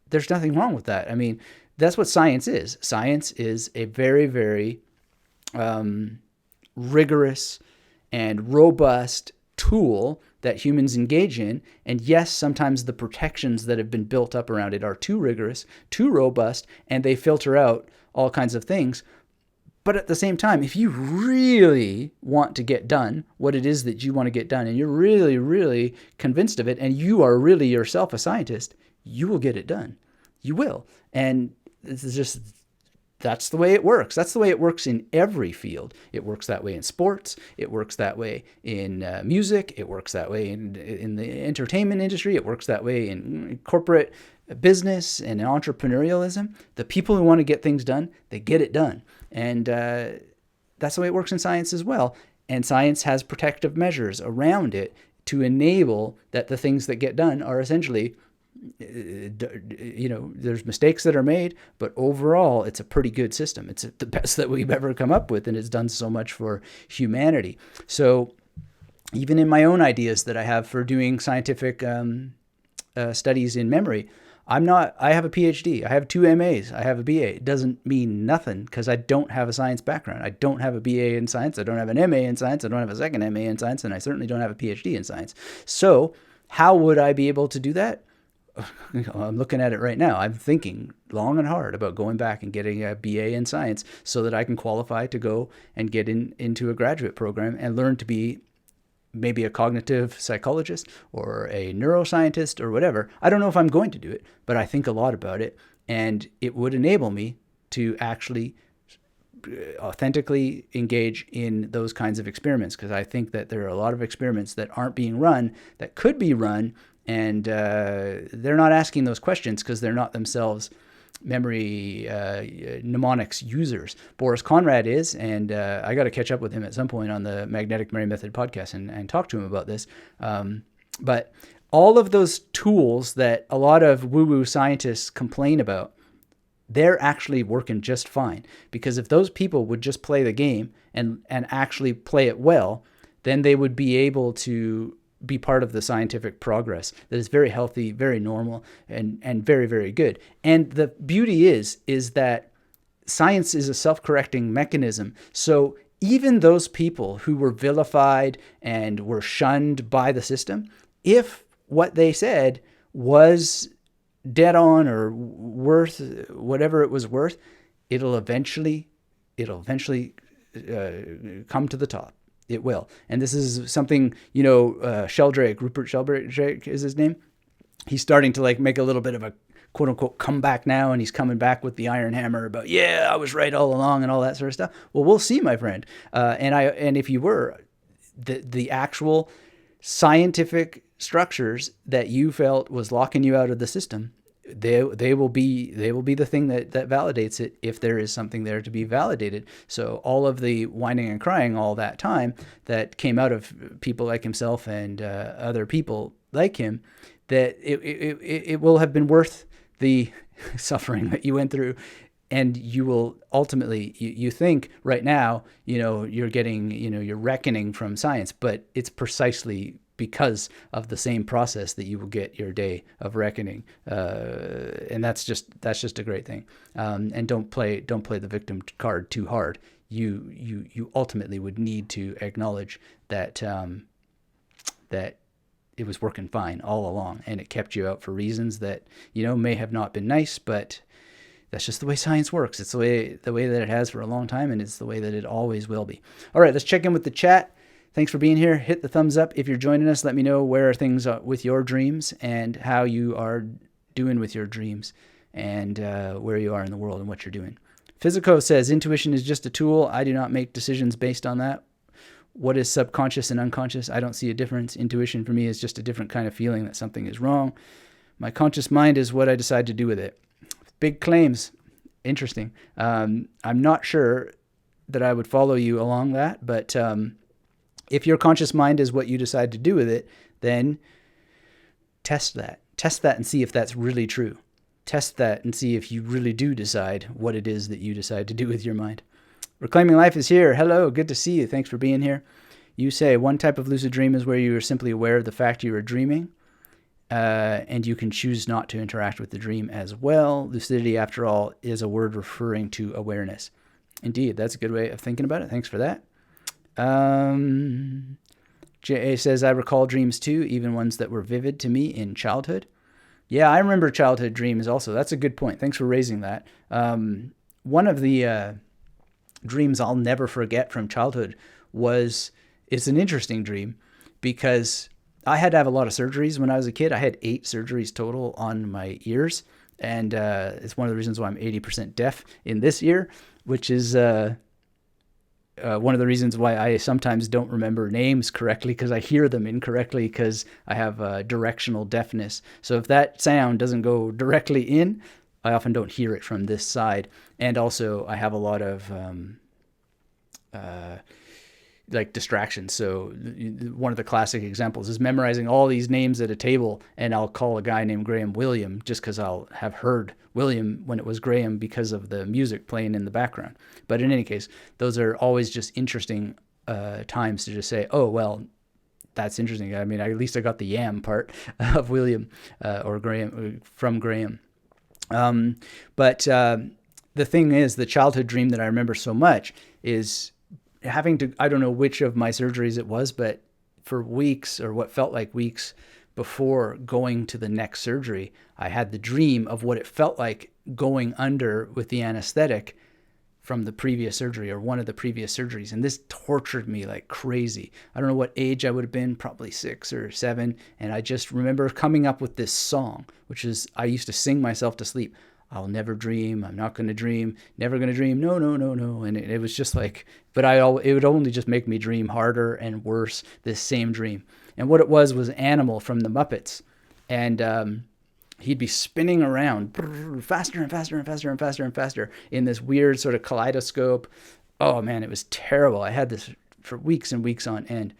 there's nothing wrong with that. I mean, that's what science is. Science is a very, very rigorous and robust tool that humans engage in. And yes, sometimes the protections that have been built up around it are too rigorous, too robust, and they filter out all kinds of things. But at the same time, if you really want to get done what it is that you want to get done, and you're really, really convinced of it, and you are really yourself a scientist, you will get it done. You will. And this is just, that's the way it works. That's the way it works in every field. It works that way in sports. It works that way in music. It works that way in the entertainment industry. It works that way in corporate business and entrepreneurialism. The people who want to get things done, they get it done. And that's the way it works in science as well. And science has protective measures around it to enable that the things that get done are essentially, there's mistakes that are made, but overall it's a pretty good system. It's the best that we've ever come up with, and it's done so much for humanity. So even in my own ideas that I have for doing scientific studies in memory, I have a PhD, I have 2 MAs, I have a BA. It doesn't mean nothing because I don't have a science background. I don't have a BA in science, I don't have an MA in science, I don't have a second MA in science, and I certainly don't have a PhD in science. So how would I be able to do that? I'm looking at it right now. I'm thinking long and hard about going back and getting a BA in science so that I can qualify to go and get into a graduate program and learn to be maybe a cognitive psychologist or a neuroscientist or whatever. I don't know if I'm going to do it, but I think a lot about it, and it would enable me to actually authentically engage in those kinds of experiments, because I think that there are a lot of experiments that aren't being run that could be run, and they're not asking those questions because they're not themselves memory mnemonics users. Boris Conrad is, and I got to catch up with him at some point on the Magnetic Memory Method podcast and talk to him about this. But all of those tools that a lot of woo-woo scientists complain about, they're actually working just fine, because if those people would just play the game and actually play it well, then they would be able to be part of the scientific progress that is very healthy, very normal, and very, very good. And the beauty is that science is a self-correcting mechanism. So even those people who were vilified and were shunned by the system, if what they said was dead on or worth whatever it was worth, it'll eventually come to the top. It will. And this is something, Sheldrake, Rupert Sheldrake is his name. He's starting to make a little bit of a quote unquote comeback now. And he's coming back with the iron hammer about, yeah, I was right all along and all that sort of stuff. Well, we'll see, my friend. And if you were, the actual scientific structures that you felt was locking you out of the system, they will be the thing that validates it, if there is something there to be validated. So all of the whining and crying all that time that came out of people like himself and other people like him, that it will have been worth the suffering that you went through. And you will ultimately, you think right now, you're getting, you're reckoning from science, but it's precisely because of the same process that you will get your day of reckoning, and that's just a great thing. And don't play the victim card too hard. You ultimately would need to acknowledge that that it was working fine all along, and it kept you out for reasons that may have not been nice, but that's just the way science works. It's the way that it has for a long time, and it's the way that it always will be. All right, let's check in with the chat. Thanks for being here. Hit the thumbs up if you're joining us. Let me know where things are with your dreams and how you are doing with your dreams, and where you are in the world and what you're doing. Physico says, intuition is just a tool. I do not make decisions based on that. What is subconscious and unconscious? I don't see a difference. Intuition for me is just a different kind of feeling that something is wrong. My conscious mind is what I decide to do with it. Big claims. Interesting. I'm not sure that I would follow you along that, but if your conscious mind is what you decide to do with it, then test that. Test that and see if that's really true. Test that and see if you really do decide what it is that you decide to do with your mind. Reclaiming Life is here. Hello, good to see you. Thanks for being here. You say one type of lucid dream is where you are simply aware of the fact you are dreaming, and you can choose not to interact with the dream as well. Lucidity, after all, is a word referring to awareness. Indeed, that's a good way of thinking about it. Thanks for that. J.A. says, I recall dreams too, even ones that were vivid to me in childhood. Yeah, I remember childhood dreams also. That's a good point. Thanks for raising that. One of the dreams I'll never forget from childhood it's an interesting dream because I had to have a lot of surgeries when I was a kid. I had 8 surgeries total on my ears. And it's one of the reasons why I'm 80% deaf in this ear, which is one of the reasons why I sometimes don't remember names correctly because I hear them incorrectly because I have directional deafness. So if that sound doesn't go directly in, I often don't hear it from this side. And also I have a lot of like distractions. So one of the classic examples is memorizing all these names at a table, and I'll call a guy named Graham William just because I'll have heard William when it was Graham because of the music playing in the background. But in any case, those are always just interesting times to just say, oh, well, that's interesting. I mean, at least I got the yam part of William or Graham from Graham. But the thing is, the childhood dream that I remember so much is having to, I don't know which of my surgeries it was, but for weeks or what felt like weeks before going to the next surgery, I had the dream of what it felt like going under with the anesthetic from the previous surgery or one of the previous surgeries. And this tortured me like crazy. I don't know what age I would have been, probably 6 or 7. And I just remember coming up with this song, which is, I used to sing myself to sleep. I'll never dream. I'm not going to dream. Never going to dream. No, no, no, no. And it was just like, but it would only just make me dream harder and worse, this same dream. And what it was Animal from the Muppets. And he'd be spinning around faster and faster and faster and faster and faster in this weird sort of kaleidoscope. Oh man, it was terrible. I had this for weeks and weeks on end.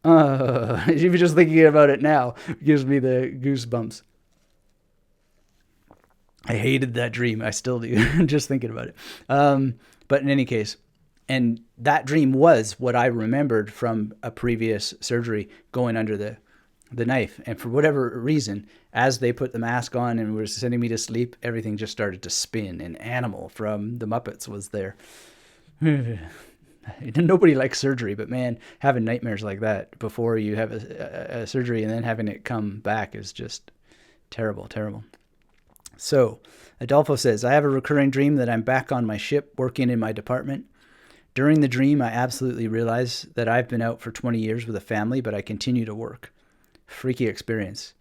Even just thinking about it now gives me the goosebumps. I hated that dream. I still do, just thinking about it. But in any case, and that dream was what I remembered from a previous surgery going under the knife. And for whatever reason, as they put the mask on and were sending me to sleep, everything just started to spin. And Animal from the Muppets was there. Nobody likes surgery, but man, having nightmares like that before you have a surgery and then having it come back is just terrible, terrible. So, Adolfo says, I have a recurring dream that I'm back on my ship working in my department. During the dream, I absolutely realize that I've been out for 20 years with a family, but I continue to work. Freaky experience.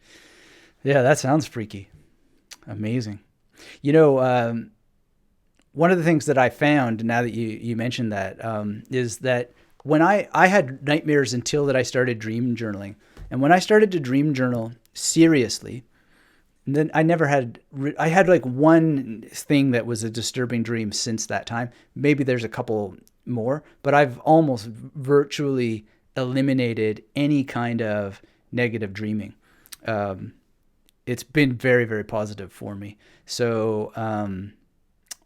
Yeah, that sounds freaky. Amazing. You know, one of the things that I found, now that you mentioned that, is that when I had nightmares until that I started dream journaling. And when I started to dream journal seriously, and then I had like one thing that was a disturbing dream since that time. Maybe there's a couple more, but I've almost virtually eliminated any kind of negative dreaming. It's been very, very positive for me. So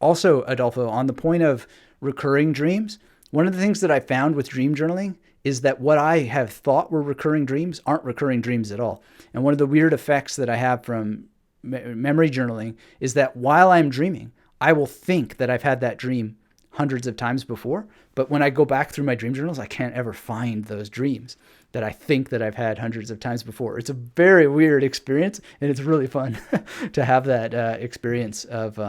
also, Adolfo, on the point of recurring dreams, one of the things that I found with dream journaling is that what I have thought were recurring dreams aren't recurring dreams at all. And one of the weird effects that I have from memory journaling is that while I'm dreaming, I will think that I've had that dream hundreds of times before. But when I go back through my dream journals, I can't ever find those dreams that I think that I've had hundreds of times before. It's a very weird experience, and it's really fun to have that experience of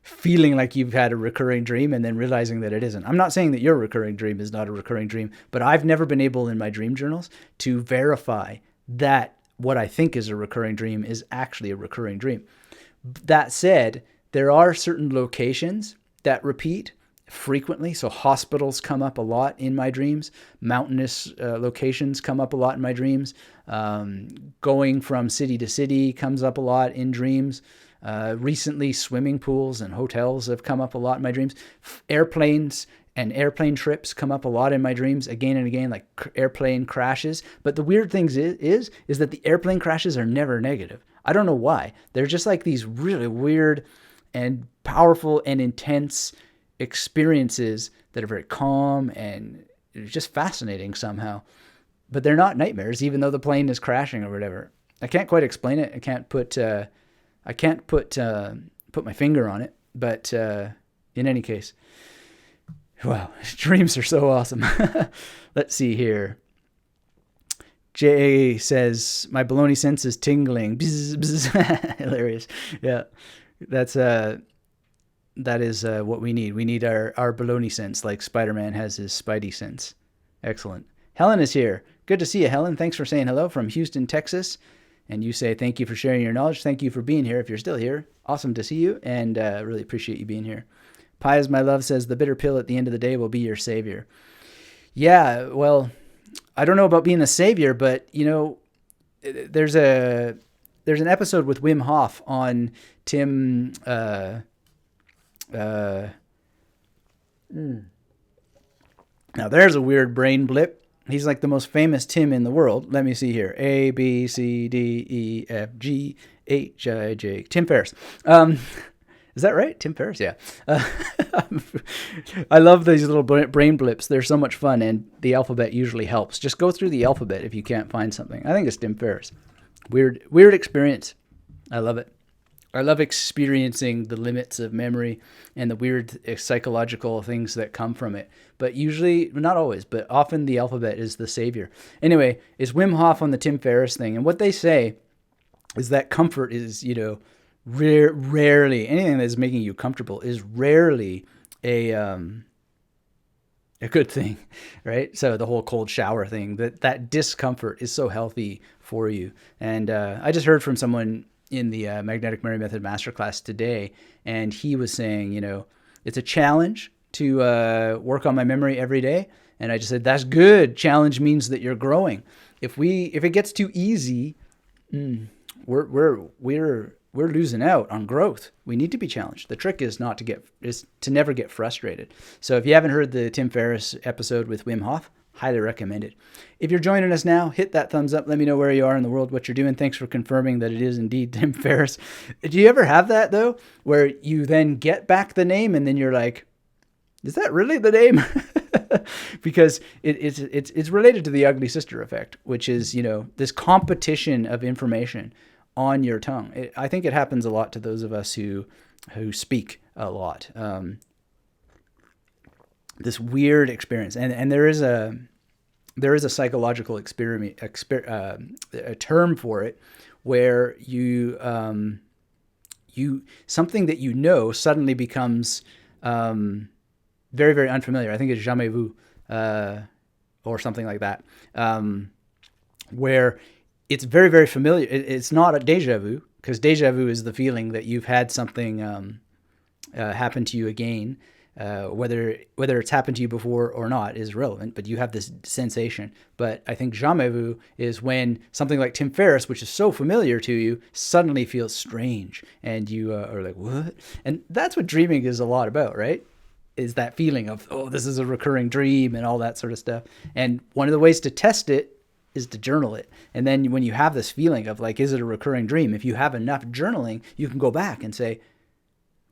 feeling like you've had a recurring dream and then realizing that it isn't. I'm not saying that your recurring dream is not a recurring dream, but I've never been able in my dream journals to verify that what I think is a recurring dream is actually a recurring dream. That said, there are certain locations that repeat frequently. So hospitals come up a lot in my dreams. Mountainous locations come up a lot in my dreams. Going from city to city comes up a lot in dreams. Recently, swimming pools and hotels have come up a lot in my dreams. Airplanes and airplane trips come up a lot in my dreams again and again, like airplane crashes. But the weird thing is that the airplane crashes are never negative. I don't know why. They're just like these really weird and powerful and intense experiences that are very calm and just fascinating somehow. But they're not nightmares, even though the plane is crashing or whatever. I can't quite explain it. I can't put my finger on it. But in any case, wow, dreams are so awesome. Let's see here. Jay says, my baloney sense is tingling. Bzz, bzz. Hilarious. Yeah, that's that is what we need. We need our baloney sense, like Spider-Man has his Spidey sense. Excellent. Helen is here. Good to see you, Helen. Thanks for saying hello from Houston, Texas. And you say thank you for sharing your knowledge. Thank you for being here. If you're still here, awesome to see you, and really appreciate you being here. Pie is my love says the bitter pill at the end of the day will be your savior. Yeah, well, I don't know about being a savior, but you know, there's an episode with Wim Hof on Tim. Now there's a weird brain blip. He's like the most famous Tim in the world. Let me see here. A, B, C, D, E, F, G, H, I, J. Tim Ferriss. Is that right? Tim Ferriss? Yeah. I love these little brain blips. They're so much fun, and the alphabet usually helps. Just go through the alphabet if you can't find something. I think it's Tim Ferriss. Weird experience. I love it. I love experiencing the limits of memory and the weird psychological things that come from it. But usually, not always, but often the alphabet is the savior. Anyway, is Wim Hof on the Tim Ferriss thing. And what they say is that comfort is, you know, rarely, anything that's making you comfortable is rarely a good thing, right? So the whole cold shower thing, that discomfort is so healthy for you. And I just heard from someone in the Magnetic Memory Method Masterclass today, and he was saying, you know, it's a challenge to work on my memory every day. And I just said, that's good. Challenge means that you're growing. If it gets too easy, we're losing out on growth. We need to be challenged. The trick is to never get frustrated. So if you haven't heard the Tim Ferriss episode with Wim Hof, highly recommend it. If you're joining us now, hit that thumbs up. Let me know where you are in the world, what you're doing. Thanks for confirming that it is indeed Tim Ferriss. Do you ever have that, though, where you then get back the name and then you're like, is that really the name? Because it's related to the ugly sister effect, which is, you know, this competition of information on your tongue. I think it happens a lot to those of us who speak a lot. This weird experience, and there is a psychological experiment, a term for it, where you something that you know suddenly becomes very, very unfamiliar. I think it's jamais vu, or something like that, where it's very, very familiar. It's not a déjà vu, because déjà vu is the feeling that you've had something happen to you again. Whether it's happened to you before or not is relevant, but you have this sensation. But I think jamais vu is when something like Tim Ferriss, which is so familiar to you, suddenly feels strange, and you are like, what? And that's what dreaming is a lot about, right? Is that feeling of, oh, this is a recurring dream and all that sort of stuff. And one of the ways to test it is to journal it. And then when you have this feeling of like, is it a recurring dream? If you have enough journaling, you can go back and say,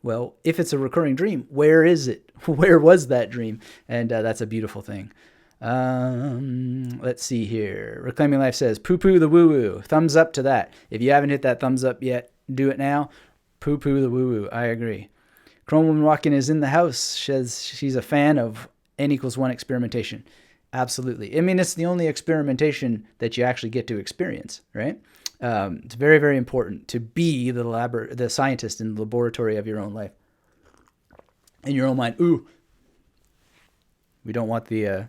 well, if it's a recurring dream, where is it? Where was that dream? And that's a beautiful thing. Let's see here. Reclaiming Life says, poo-poo the woo-woo. Thumbs up to that. If you haven't hit that thumbs up yet, do it now. Poo-poo the woo-woo. I agree. Chrome Woman Walking is in the house. She's a fan of N=1 experimentation. Absolutely. I mean, it's the only experimentation that you actually get to experience, right? It's very, very important to be the scientist in the laboratory of your own life. In your own mind. Ooh. We don't want the...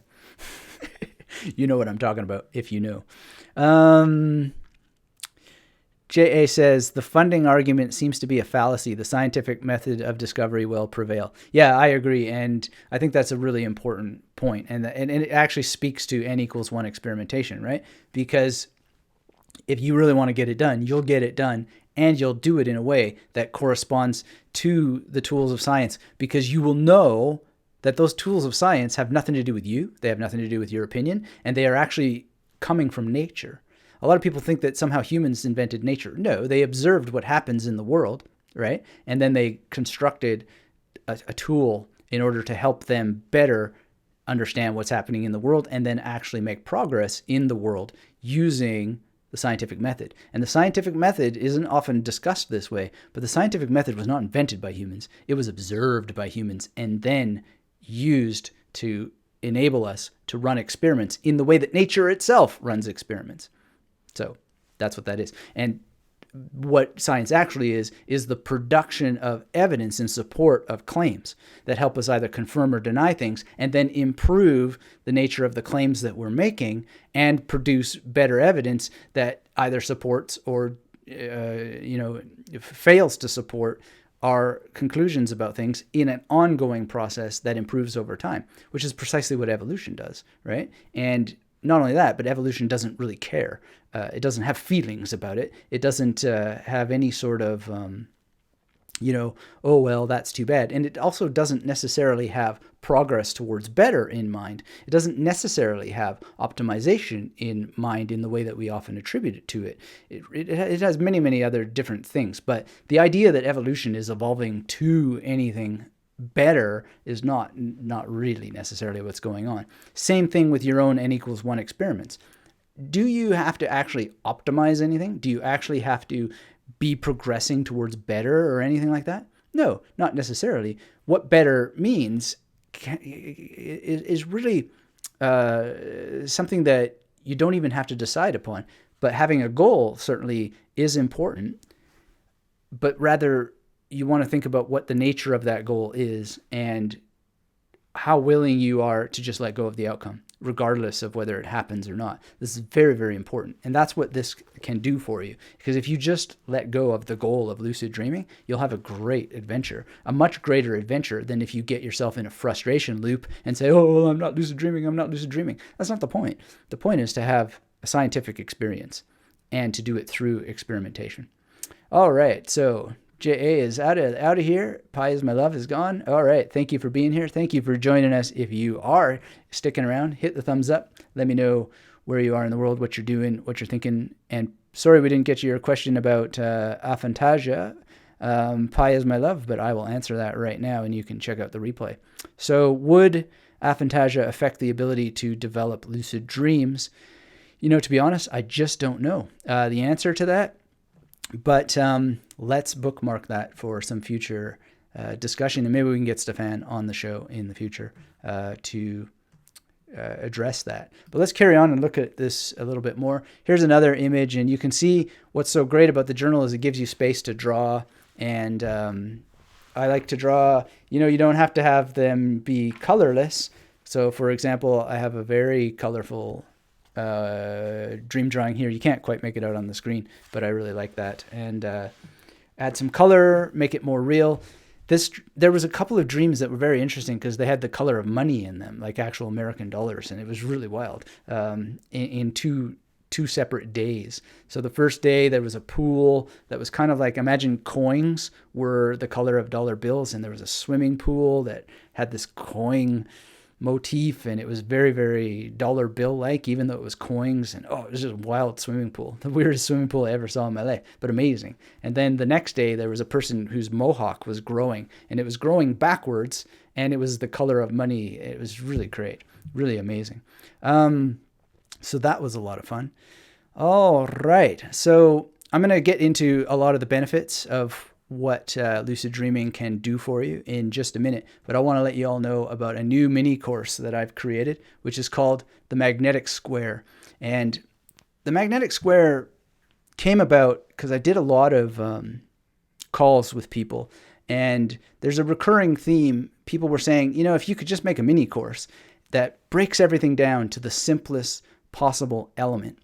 you know what I'm talking about, if you know. J.A. says, the funding argument seems to be a fallacy. The scientific method of discovery will prevail. Yeah, I agree. And I think that's a really important point. And it actually speaks to N=1 experimentation, right? Because if you really want to get it done, you'll get it done, and you'll do it in a way that corresponds to the tools of science, because you will know that those tools of science have nothing to do with you. They have nothing to do with your opinion, and they are actually coming from nature. A lot of people think that somehow humans invented nature. No, they observed what happens in the world, right? And then they constructed a tool in order to help them better understand what's happening in the world and then actually make progress in the world using the scientific method. And the scientific method isn't often discussed this way, but the scientific method was not invented by humans. It was observed by humans and then used to enable us to run experiments in the way that nature itself runs experiments. So that's what that is. And what science actually is the production of evidence in support of claims that help us either confirm or deny things, and then improve the nature of the claims that we're making and produce better evidence that either supports or fails to support our conclusions about things in an ongoing process that improves over time, which is precisely what evolution does, right? And not only that, but evolution doesn't really care. It doesn't have feelings about it. It doesn't have any sort of, oh, well, that's too bad. And it also doesn't necessarily have progress towards better in mind. It doesn't necessarily have optimization in mind in the way that we often attribute it to it. It has many, many other different things. But the idea that evolution is evolving to anything better is not really necessarily what's going on. Same thing with your own n=1 experiments. Do you have to actually optimize anything? Do you actually have to be progressing towards better or anything like that? No, not necessarily. What better means is really something that you don't even have to decide upon. But having a goal certainly is important, but rather you want to think about what the nature of that goal is and how willing you are to just let go of the outcome, regardless of whether it happens or not. This is very, very important. And that's what this can do for you. Because if you just let go of the goal of lucid dreaming, you'll have a great adventure, a much greater adventure than if you get yourself in a frustration loop and say, oh, well, I'm not lucid dreaming, I'm not lucid dreaming. That's not the point. The point is to have a scientific experience and to do it through experimentation. All right, so JA is out of here. Pi is my love is gone. All right. Thank you for being here. Thank you for joining us. If you are sticking around, hit the thumbs up. Let me know where you are in the world, what you're doing, what you're thinking. And sorry we didn't get to your question about aphantasia. Pi is my love, but I will answer that right now, and you can check out the replay. So would aphantasia affect the ability to develop lucid dreams? To be honest, I just don't know the answer to that. But let's bookmark that for some future discussion, and maybe we can get Stefan on the show in the future to address that. But let's carry on and look at this a little bit more. Here's another image, and you can see what's so great about the journal is it gives you space to draw. And I like to draw, you don't have to have them be colorless. So, for example, I have a very colorful dream drawing here. You can't quite make it out on the screen, but I really like that. And add some color, make it more real. There was a couple of dreams that were very interesting because they had the color of money in them, like actual American dollars, and it was really wild. In two separate days. So the first day there was a pool that was kind of like, imagine coins were the color of dollar bills, and there was a swimming pool that had this coin motif, and it was very, very dollar bill like, even though it was coins. And it was just a wild swimming pool, the weirdest swimming pool I ever saw in my life, but amazing. And then the next day there was a person whose mohawk was growing, and it was growing backwards, and it was the color of money. It was really great, really amazing. So that was a lot of fun. All right, so I'm going to get into a lot of the benefits of what lucid dreaming can do for you in just a minute, but I want to let you all know about a new mini course that I've created, which is called the Magnetic Square. And the Magnetic Square came about because I did a lot of calls with people, and there's a recurring theme. People were saying, if you could just make a mini course that breaks everything down to the simplest possible element.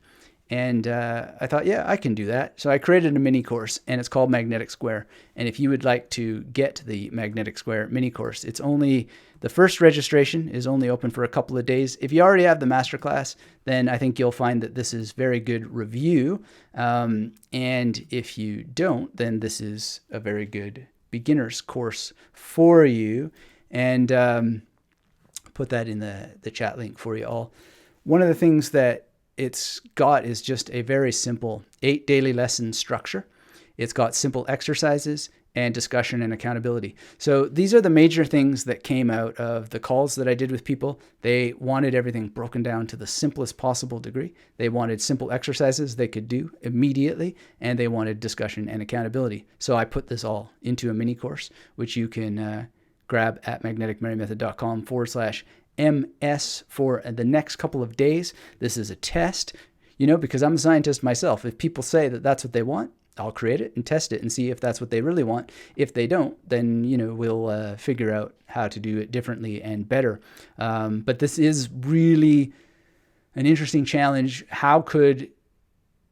And I thought, yeah, I can do that. So I created a mini course, and it's called Magnetic Square. And if you would like to get the Magnetic Square mini course, the first registration is only open for a couple of days. If you already have the masterclass, then I think you'll find that this is very good review. And if you don't, then this is a very good beginner's course for you. And put that in the chat link for you all. One of the things that it's got is just a very simple 8 daily lesson structure. It's got simple exercises and discussion and accountability. So these are the major things that came out of the calls that I did with people. They wanted everything broken down to the simplest possible degree. They wanted simple exercises they could do immediately, and they wanted discussion and accountability. So I put this all into a mini course, which you can grab at magneticmarymethod.com/MS for the next couple of days. This is a test, because I'm a scientist myself. If people say that that's what they want, I'll create it and test it and see if that's what they really want. If they don't, then, we'll figure out how to do it differently and better. But this is really an interesting challenge. How could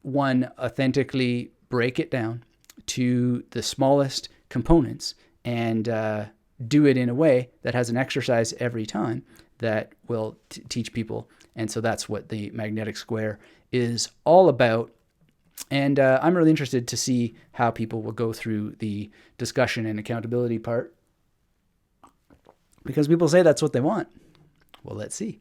one authentically break it down to the smallest components and do it in a way that has an exercise every time that will teach people? And so that's what the magnetic square is all about. And I'm really interested to see how people will go through the discussion and accountability part, because people say that's what they want. Well, let's see.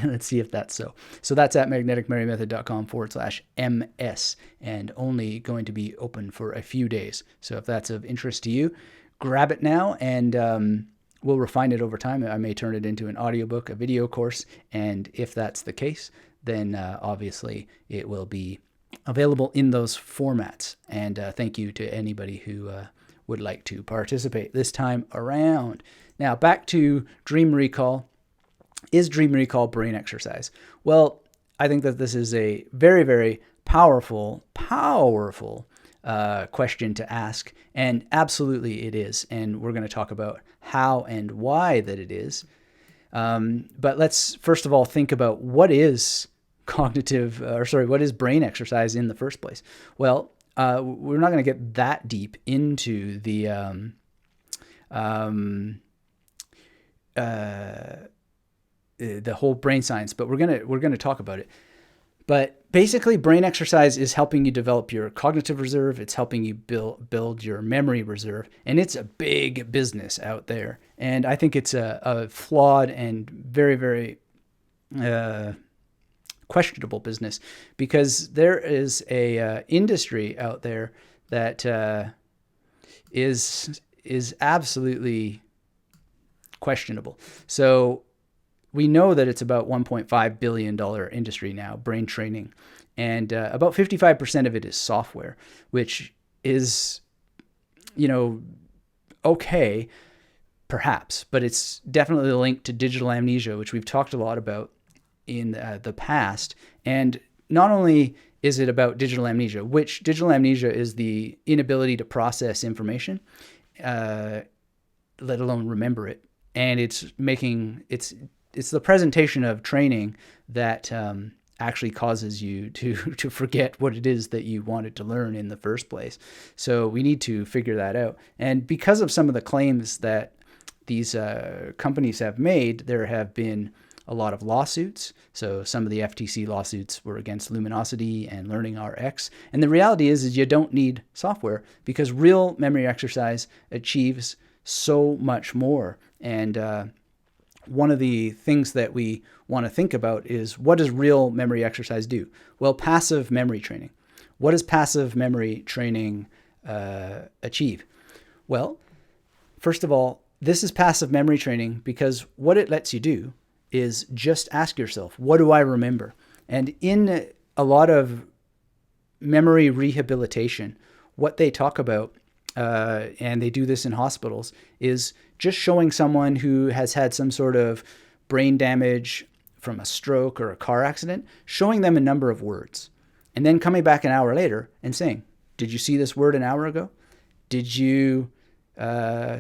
Let's see if that's so. So that's at magneticmarymethod.com/MS, and only going to be open for a few days. So if that's of interest to you, grab it now, and we'll refine it over time. I may turn it into an audiobook, a video course, and if that's the case, then obviously it will be available in those formats. And thank you to anybody who would like to participate this time around. Now, back to dream recall. Is dream recall brain exercise? Well, I think that this is a very, very powerful question to ask, and absolutely it is. And we're going to talk about how and why that it is. But let's first of all think about what is what is brain exercise in the first place? Well, we're not going to get that deep into the whole brain science, but we're gonna talk about it. But basically, brain exercise is helping you develop your cognitive reserve. It's helping you build your memory reserve, and it's a big business out there. And I think it's a flawed and very, very questionable business, because there is a industry out there that is absolutely questionable. So we know that it's about $1.5 billion industry now, brain training, and about 55% of it is software, which is, okay, perhaps, but it's definitely linked to digital amnesia, which we've talked a lot about in the past. And not only is it about digital amnesia, which digital amnesia is the inability to process information, let alone remember it. And it's the presentation of training that actually causes you to forget what it is that you wanted to learn in the first place. So we need to figure that out. And because of some of the claims that these companies have made, there have been a lot of lawsuits. So some of the FTC lawsuits were against Luminosity and Learning RX. And the reality is you don't need software, because real memory exercise achieves so much more. And one of the things that we want to think about is, what does real memory exercise do? Well, passive memory training. What does passive memory training achieve? Well, first of all, this is passive memory training because what it lets you do is just ask yourself, what do I remember? And in a lot of memory rehabilitation, what they talk about, and they do this in hospitals, is just showing someone who has had some sort of brain damage from a stroke or a car accident, showing them a number of words, and then coming back an hour later and saying, did you see this word an hour ago? Did you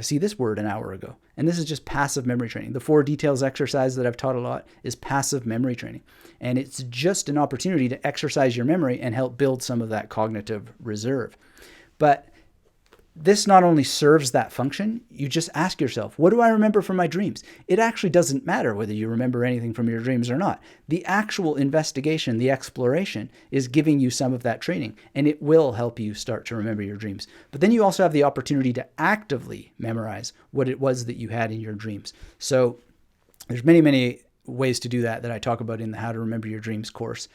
see this word an hour ago? And this is just passive memory training. The 4 details exercise that I've taught a lot is passive memory training. And it's just an opportunity to exercise your memory and help build some of that cognitive reserve. But this not only serves that function, you just ask yourself, what do I remember from my dreams? It actually doesn't matter whether you remember anything from your dreams or not. The actual investigation, the exploration, is giving you some of that training, and it will help you start to remember your dreams. But then you also have the opportunity to actively memorize what it was that you had in your dreams. So there's many, many ways to do that I talk about in the How to Remember Your Dreams course.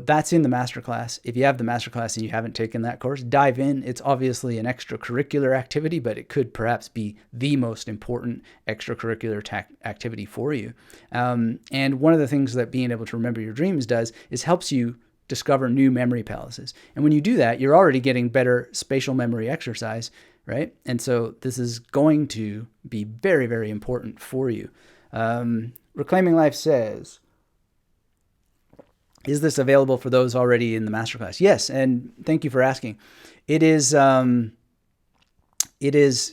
That's in the masterclass. If you have the masterclass and you haven't taken that course, dive in. It's obviously an extracurricular activity, but it could perhaps be the most important extracurricular activity for you. And one of the things that being able to remember your dreams does is helps you discover new memory palaces. And when you do that, you're already getting better spatial memory exercise, right? And so this is going to be very, very important for you. Reclaiming Life says, Is this available for those already in the masterclass? Yes, and thank you for asking. It is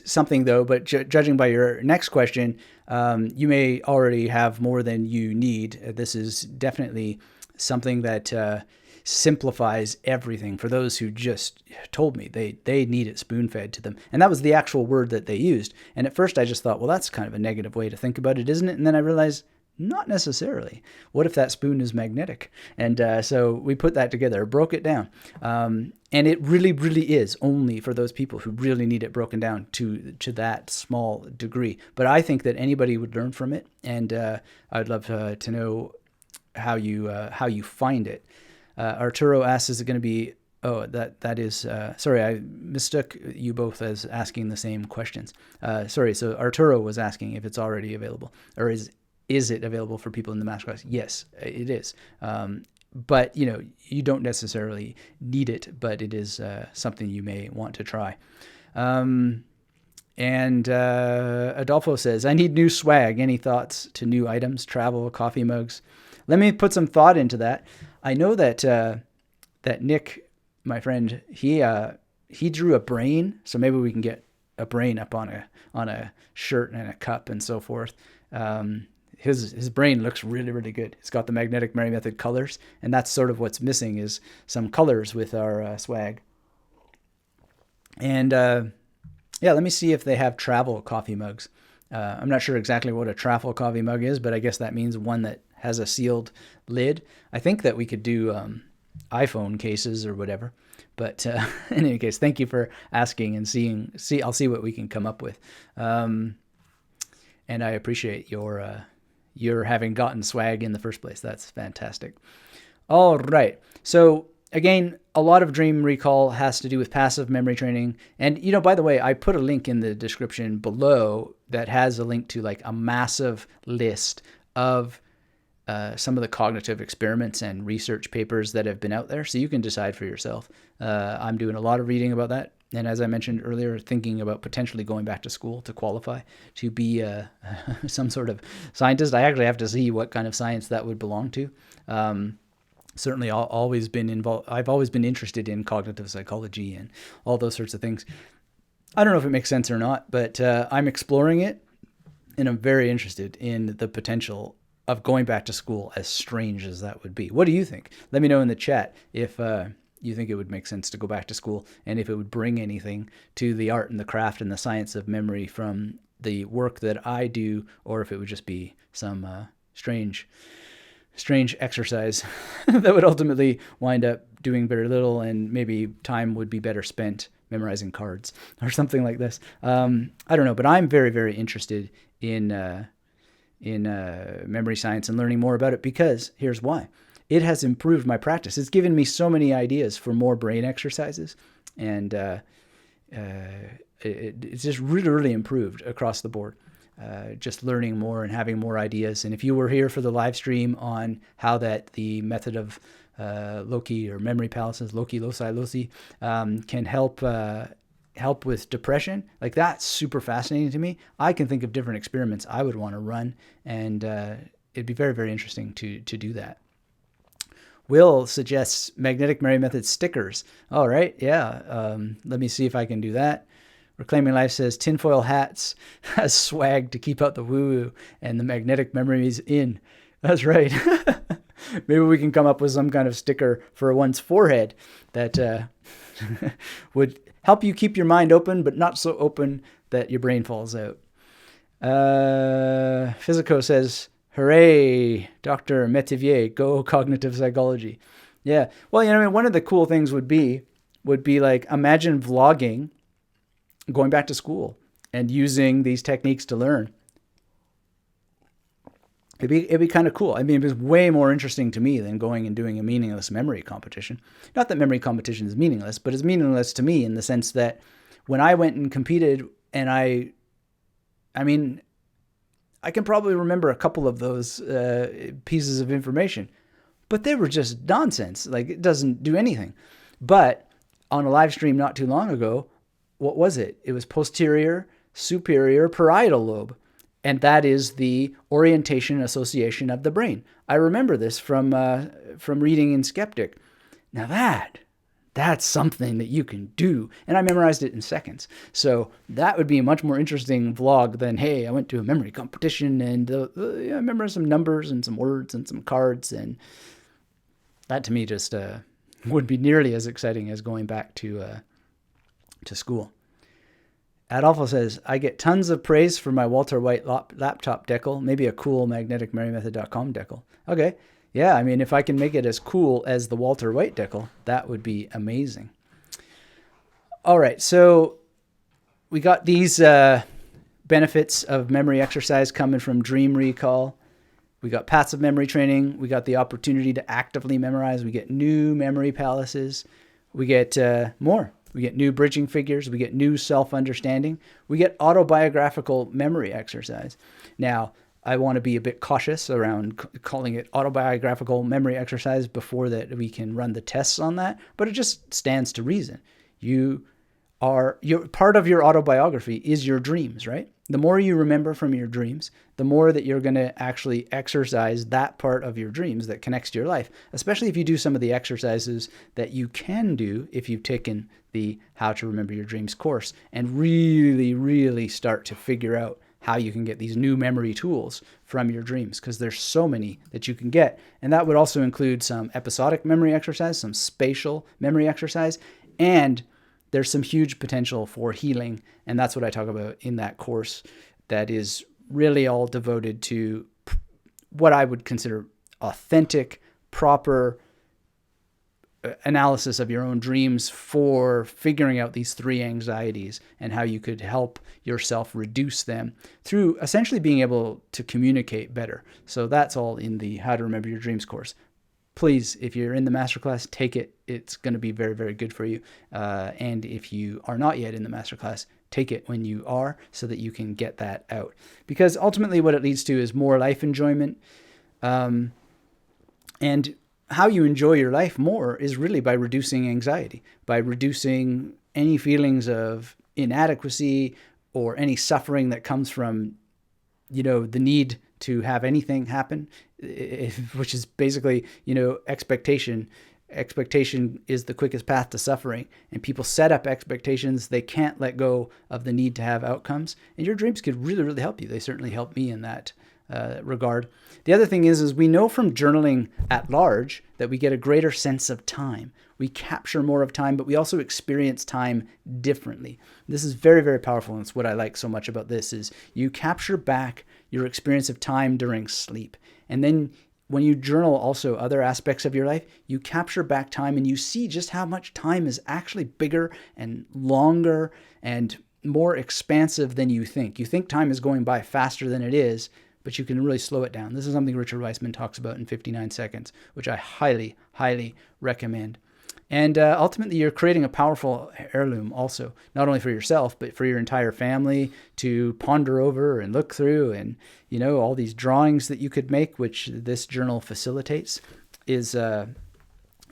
something though, but judging by your next question, you may already have more than you need. This is definitely something that simplifies everything for those who just told me they need it spoon-fed to them. And that was the actual word that they used. And at first I just thought, well, that's kind of a negative way to think about it, isn't it? And then I realized, not necessarily. What if that spoon is magnetic? And so we put that together, broke it down. And it really, really is only for those people who really need it broken down to that small degree. But I think that anybody would learn from it. And I'd love to know how you find it. Arturo asks, is it going to be... Oh, that is... sorry, I mistook you both as asking the same questions. Sorry, so Arturo was asking if it's already available. Or is it available for people in the masterclass? Yes, it is. But, you don't necessarily need it, but it is something you may want to try. And Adolfo says, I need new swag. Any thoughts to new items, travel, coffee mugs? Let me put some thought into that. I know that that Nick, my friend, he drew a brain, so maybe we can get a brain up on a shirt and a cup and so forth. His brain looks really, really good. It's got the Magnetic Mary Method colors, and that's sort of what's missing is some colors with our swag. And let me see if they have travel coffee mugs. I'm not sure exactly what a travel coffee mug is, but I guess that means one that has a sealed lid. I think that we could do iPhone cases or whatever. But in any case, thank you for asking and I'll see what we can come up with. And I appreciate your having gotten swag in the first place. That's fantastic. All right. So again, a lot of dream recall has to do with passive memory training. And, by the way, I put a link in the description below that has a link to like a massive list of some of the cognitive experiments and research papers that have been out there. So you can decide for yourself. I'm doing a lot of reading about that. And as I mentioned earlier, thinking about potentially going back to school to qualify to be some sort of scientist. I actually have to see what kind of science that would belong to. Certainly I've always been interested in cognitive psychology and all those sorts of things. I don't know if it makes sense or not, but I'm exploring it, and I'm very interested in the potential of going back to school, as strange as that would be. What do you think? Let me know in the chat if you think it would make sense to go back to school, and if it would bring anything to the art and the craft and the science of memory from the work that I do, or if it would just be some strange exercise that would ultimately wind up doing very little, and maybe time would be better spent memorizing cards or something like this. I don't know, but I'm very, very interested in memory science and learning more about it, because here's why. It has improved my practice. It's given me so many ideas for more brain exercises, and it's just really, really improved across the board. Just learning more and having more ideas. And if you were here for the live stream on how that the method of Loci or memory palaces, Loci, Loci, Loci, can help with depression, like that's super fascinating to me. I can think of different experiments I would want to run, and it'd be very, very interesting to do that. Will suggests Magnetic Mary Method stickers. All right, yeah. Let me see if I can do that. Reclaiming Life says tinfoil hats has swag to keep out the woo-woo and the magnetic memories in. That's right. Maybe we can come up with some kind of sticker for one's forehead that would help you keep your mind open, but not so open that your brain falls out. Physico says, hooray, Dr. Metivier, go cognitive psychology. Yeah. Well, one of the cool things would be like, imagine vlogging, going back to school and using these techniques to learn. It'd be kind of cool. I mean, it was way more interesting to me than going and doing a meaningless memory competition. Not that memory competition is meaningless, but it's meaningless to me in the sense that when I went and competed, and I can probably remember a couple of those pieces of information, but they were just nonsense. Like, it doesn't do anything. But on a live stream not too long ago, what was it? It was posterior, superior, parietal lobe. And that is the orientation association of the brain. I remember this from reading in Skeptic. Now that's something that you can do. And I memorized it in seconds. So that would be a much more interesting vlog than, hey, I went to a memory competition and I memorized some numbers and some words and some cards. And that to me just would be nearly as exciting as going back to school. Adolfo says, I get tons of praise for my Walter White laptop decal. Maybe a cool magneticmarymethod.com decal. Okay. Yeah, I mean, if I can make it as cool as the Walter White decal, that would be amazing. All right, so we got these benefits of memory exercise coming from dream recall. We got passive memory training. We got the opportunity to actively memorize. We get new memory palaces. We get more. We get new bridging figures. We get new self-understanding. We get autobiographical memory exercise. Now, I want to be a bit cautious around calling it autobiographical memory exercise before that we can run the tests on that, but it just stands to reason. Your part of your autobiography is your dreams, right? The more you remember from your dreams, the more that you're going to actually exercise that part of your dreams that connects to your life, especially if you do some of the exercises that you can do if you've taken the How to Remember Your Dreams course and really, really start to figure out how you can get these new memory tools from your dreams, because there's so many that you can get. And that would also include some episodic memory exercise, some spatial memory exercise, and there's some huge potential for healing. And that's what I talk about in that course that is really all devoted to what I would consider authentic, proper analysis of your own dreams for figuring out these 3 anxieties and how you could help yourself reduce them through essentially being able to communicate better. So that's all in the How to Remember Your Dreams course. Please, if you're in the masterclass, take it. It's going to be very, very good for you. And if you are not yet in the masterclass, take it when you are so that you can get that out. Because ultimately what it leads to is more life enjoyment. And how you enjoy your life more is really by reducing anxiety, by reducing any feelings of inadequacy or any suffering that comes from, the need to have anything happen, which is basically, expectation. Expectation is the quickest path to suffering, and people set up expectations. They can't let go of the need to have outcomes, and your dreams could really, really help you. They certainly help me in that regard. The other thing is we know from journaling at large that we get a greater sense of time. We capture more of time, but we also experience time differently. This is very, very powerful, and it's what I like so much about this is you capture back your experience of time during sleep. And then when you journal also other aspects of your life, you capture back time and you see just how much time is actually bigger and longer and more expansive than you think. You think time is going by faster than it is, but you can really slow it down. This is something Richard Weissman talks about in 59 Seconds, which I highly, highly recommend. And ultimately, you're creating a powerful heirloom also, not only for yourself, but for your entire family to ponder over and look through. And, all these drawings that you could make, which this journal facilitates, is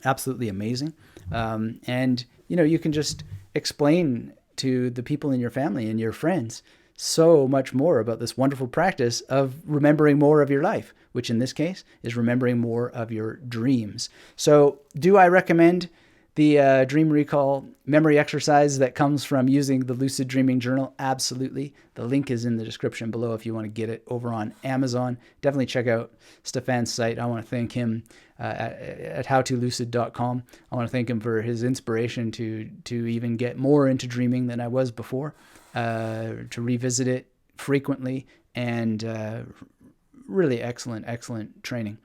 absolutely amazing. And, you can just explain to the people in your family and your friends so much more about this wonderful practice of remembering more of your life, which in this case is remembering more of your dreams. So do I recommend the dream recall memory exercise that comes from using the Lucid Dreaming Journal? Absolutely. The link is in the description below if you want to get it over on Amazon. Definitely check out Stefan's site. I want to thank him at howtolucid.com. I want to thank him for his inspiration to even get more into dreaming than I was before, to revisit it frequently, and really excellent training.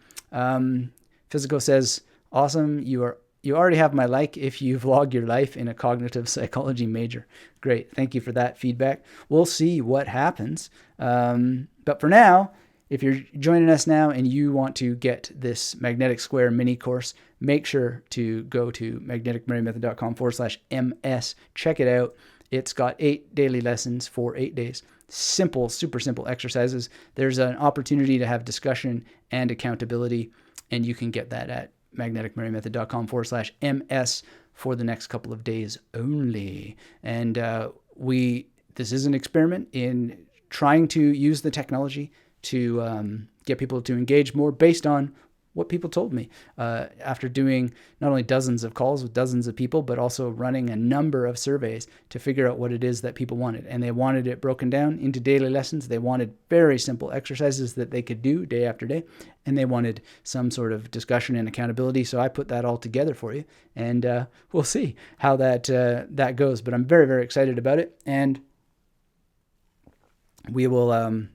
Physical says, awesome. You already have my like if you vlog your life in a cognitive psychology major. Great. Thank you for that feedback. We'll see what happens. But for now, if you're joining us now and you want to get this Magnetic Square mini course, make sure to go to magneticmarymethod.com/MS. Check it out. It's got 8 daily lessons for 8 days. Simple, super simple exercises. There's an opportunity to have discussion and accountability, and you can get that at magneticmarymethod.com/MS for the next couple of days only. And this is an experiment in trying to use the technology to get people to engage more based on what people told me after doing not only dozens of calls with dozens of people, but also running a number of surveys to figure out what it is that people wanted. And they wanted it broken down into daily lessons. They wanted very simple exercises that they could do day after day. And they wanted some sort of discussion and accountability. So I put that all together for you. And we'll see how that goes. But I'm very, very excited about it. And we will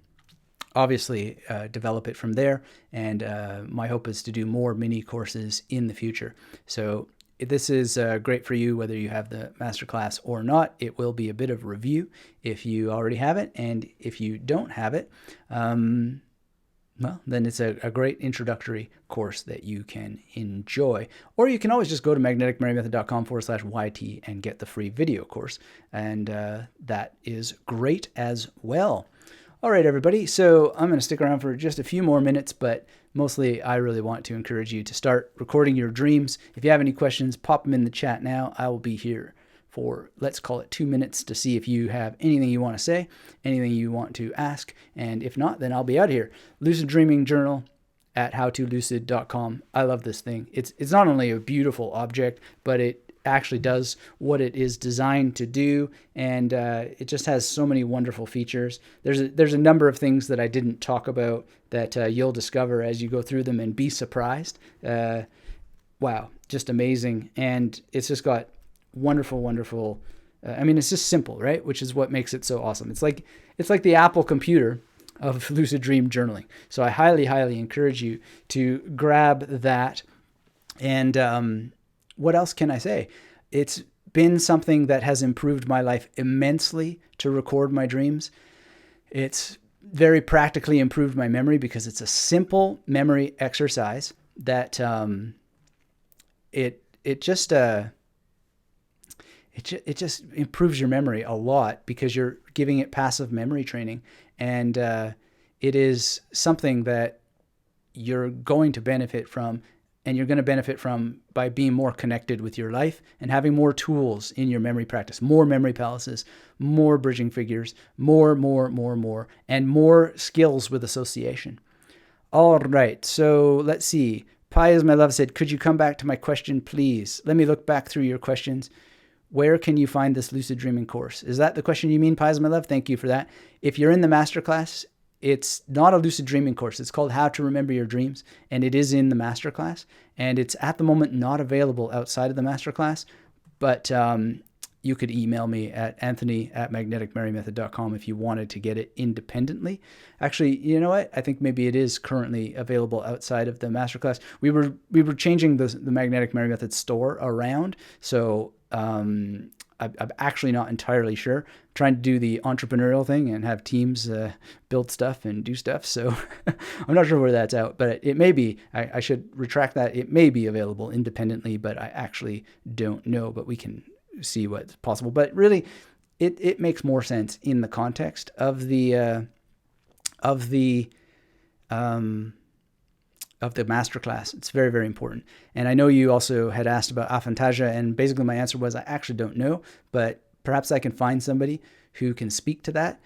obviously develop it from there. And my hope is to do more mini courses in the future. So this is great for you, whether you have the masterclass or not. It will be a bit of review if you already have it. And if you don't have it, well, then it's a great introductory course that you can enjoy. Or you can always just go to magneticmarymethod.com/YT and get the free video course. And that is great as well. All right, everybody. So I'm going to stick around for just a few more minutes, but mostly I really want to encourage you to start recording your dreams. If you have any questions, pop them in the chat now. I will be here for, let's call it 2 minutes to see if you have anything you want to say, anything you want to ask. And if not, then I'll be out of here. Lucid Dreaming Journal at howtolucid.com. I love this thing. It's not only a beautiful object, but it actually does what it is designed to do, and it just has so many wonderful features. There's a number of things that I didn't talk about that you'll discover as you go through them and be surprised. Wow, just amazing. And it's just got wonderful I mean, it's just simple, right? Which is what makes it so awesome. It's like the Apple computer of lucid dream journaling. So I highly encourage you to grab that. And what else can I say? It's been something that has improved my life immensely to record my dreams. It's very practically improved my memory because it's a simple memory exercise that it just improves your memory a lot because you're giving it passive memory training, and it is something that you're going to benefit from. And you're going to benefit from by being more connected with your life and having more tools in your memory practice, more memory palaces, more bridging figures, more, and more skills with association. All right, so let's see. Pi is my love said, could you come back to my question, please? Let me look back through your questions. Where can you find this lucid dreaming course? Is that the question you mean, Pi is my love? Thank you for that. If you're in the masterclass, it's not a lucid dreaming course. It's called How to Remember Your Dreams, and it is in the masterclass. And it's at the moment not available outside of the masterclass, but you could email me at anthony@magneticmarymethod.com if you wanted to get it independently. Actually, you know what? I think maybe it is currently available outside of the masterclass. We were changing the Magnetic Mary Method store around, so I'm actually not entirely sure. I'm trying to do the entrepreneurial thing and have teams build stuff and do stuff. So I'm not sure where that's out, but it may be. I should retract that. It may be available independently, but I actually don't know. But we can see what's possible. But really, it makes more sense in the context of the masterclass. It's very, very important. And I know you also had asked about aphantasia, and basically my answer was I actually don't know, but perhaps I can find somebody who can speak to that.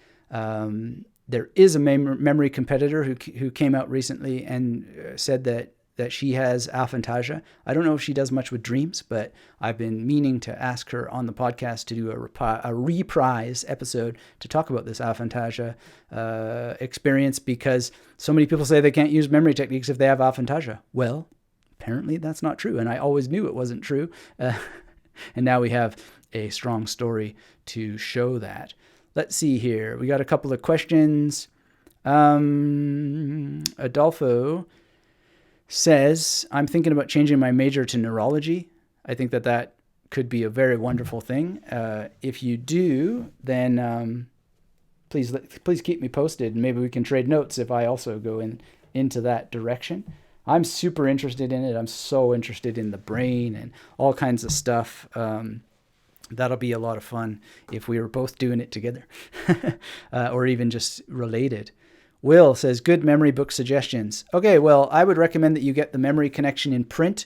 There is a memory competitor who came out recently and said that she has aphantasia. I don't know if she does much with dreams, but I've been meaning to ask her on the podcast to do a reprise episode to talk about this aphantasia experience, because so many people say they can't use memory techniques if they have aphantasia. Well, apparently that's not true, and I always knew it wasn't true. And now we have a strong story to show that. Let's see here. We got a couple of questions. Adolfo says, I'm thinking about changing my major to neurology. I think that could be a very wonderful thing. If you do, then please keep me posted, and maybe we can trade notes if I also go into that direction. I'm super interested in it. I'm so interested in the brain and all kinds of stuff. That'll be a lot of fun if we were both doing it together or even just related. Will says, good memory book suggestions. Okay, well, I would recommend that you get the Memory Connection in print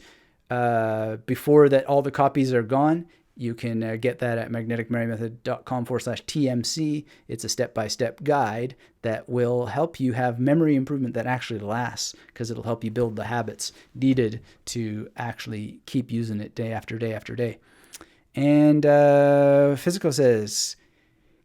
before that all the copies are gone. You can get that at magneticmerrymethod.com/TMC. It's a step-by-step guide that will help you have memory improvement that actually lasts, because it'll help you build the habits needed to actually keep using it day after day after day. And Physical says,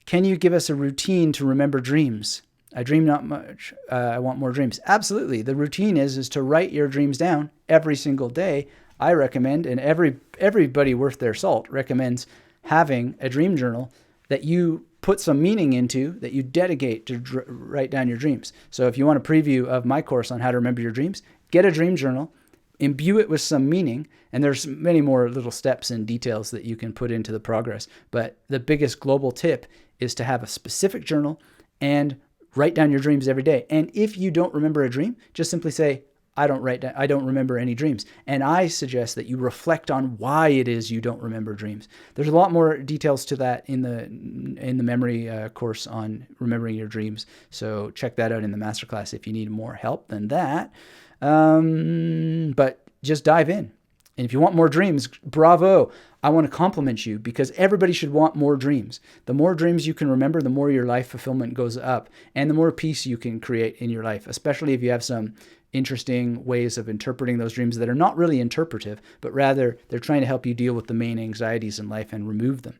can you give us a routine to remember dreams? I dream not much. I want more dreams. Absolutely. The routine is to write your dreams down every single day. I recommend, and everybody worth their salt recommends, having a dream journal that you put some meaning into, that you dedicate to write down your dreams. So if you want a preview of my course on how to remember your dreams, get a dream journal, imbue it with some meaning, and there's many more little steps and details that you can put into the progress. But the biggest global tip is to have a specific journal and write down your dreams every day. And if you don't remember a dream, just simply say, I don't remember any dreams. And I suggest that you reflect on why it is you don't remember dreams. There's a lot more details to that in the memory course on remembering your dreams. So check that out in the masterclass if you need more help than that. But just dive in. And if you want more dreams, bravo. I want to compliment you, because everybody should want more dreams. The more dreams you can remember, the more your life fulfillment goes up, and the more peace you can create in your life, especially if you have some interesting ways of interpreting those dreams that are not really interpretive, but rather they're trying to help you deal with the main anxieties in life and remove them.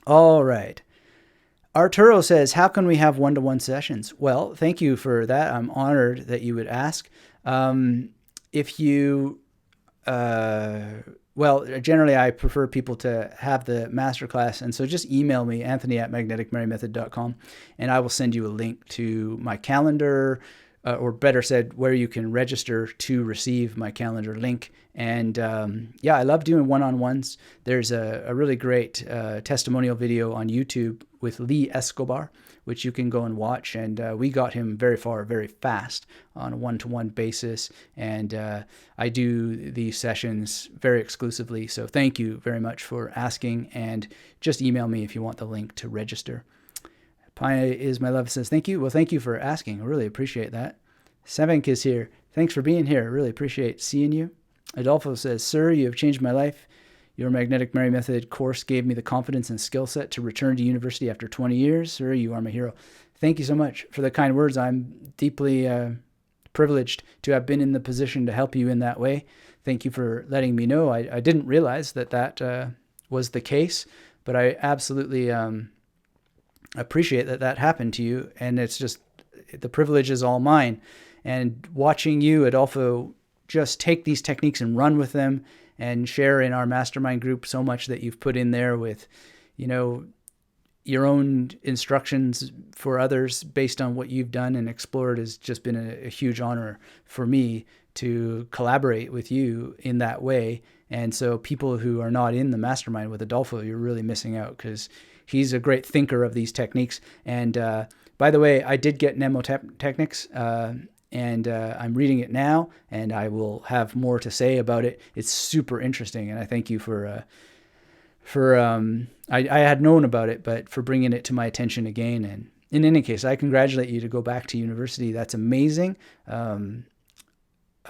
All right. Arturo says, how can we have one-to-one sessions? Well, thank you for that. I'm honored that you would ask. Generally I prefer people to have the masterclass. And so just email me, Anthony@magneticmerrymethod.com, and I will send you a link to my calendar, or better said, where you can register to receive my calendar link. And I love doing one-on-ones. There's a really great testimonial video on YouTube with Lee Escobar, which you can go and watch. And we got him very far, very fast on a one-to-one basis. And I do these sessions very exclusively. So thank you very much for asking. And just email me if you want the link to register. Pie is my love says, thank you. Well, thank you for asking. I really appreciate that. Sevenk is here. Thanks for being here. I really appreciate seeing you. Adolfo says, sir, you have changed my life. Your Magnetic Merry Method course gave me the confidence and skill set to return to university after 20 years. Sir, you are my hero. Thank you so much for the kind words. I'm deeply privileged to have been in the position to help you in that way. Thank you for letting me know. I didn't realize that was the case, but I absolutely appreciate that happened to you. And it's just, the privilege is all mine. And watching you, Adolfo, just take these techniques and run with them and share in our mastermind group so much that you've put in there with, your own instructions for others based on what you've done and explored, has just been a huge honor for me to collaborate with you in that way. And so people who are not in the mastermind with Adolfo, you're really missing out, because he's a great thinker of these techniques. And by the way, I did get Mnemotechnics, and I'm reading it now, and I will have more to say about it. It's super interesting, and I thank you for I had known about it, but for bringing it to my attention again. And in any case, I congratulate you to go back to university. That's amazing.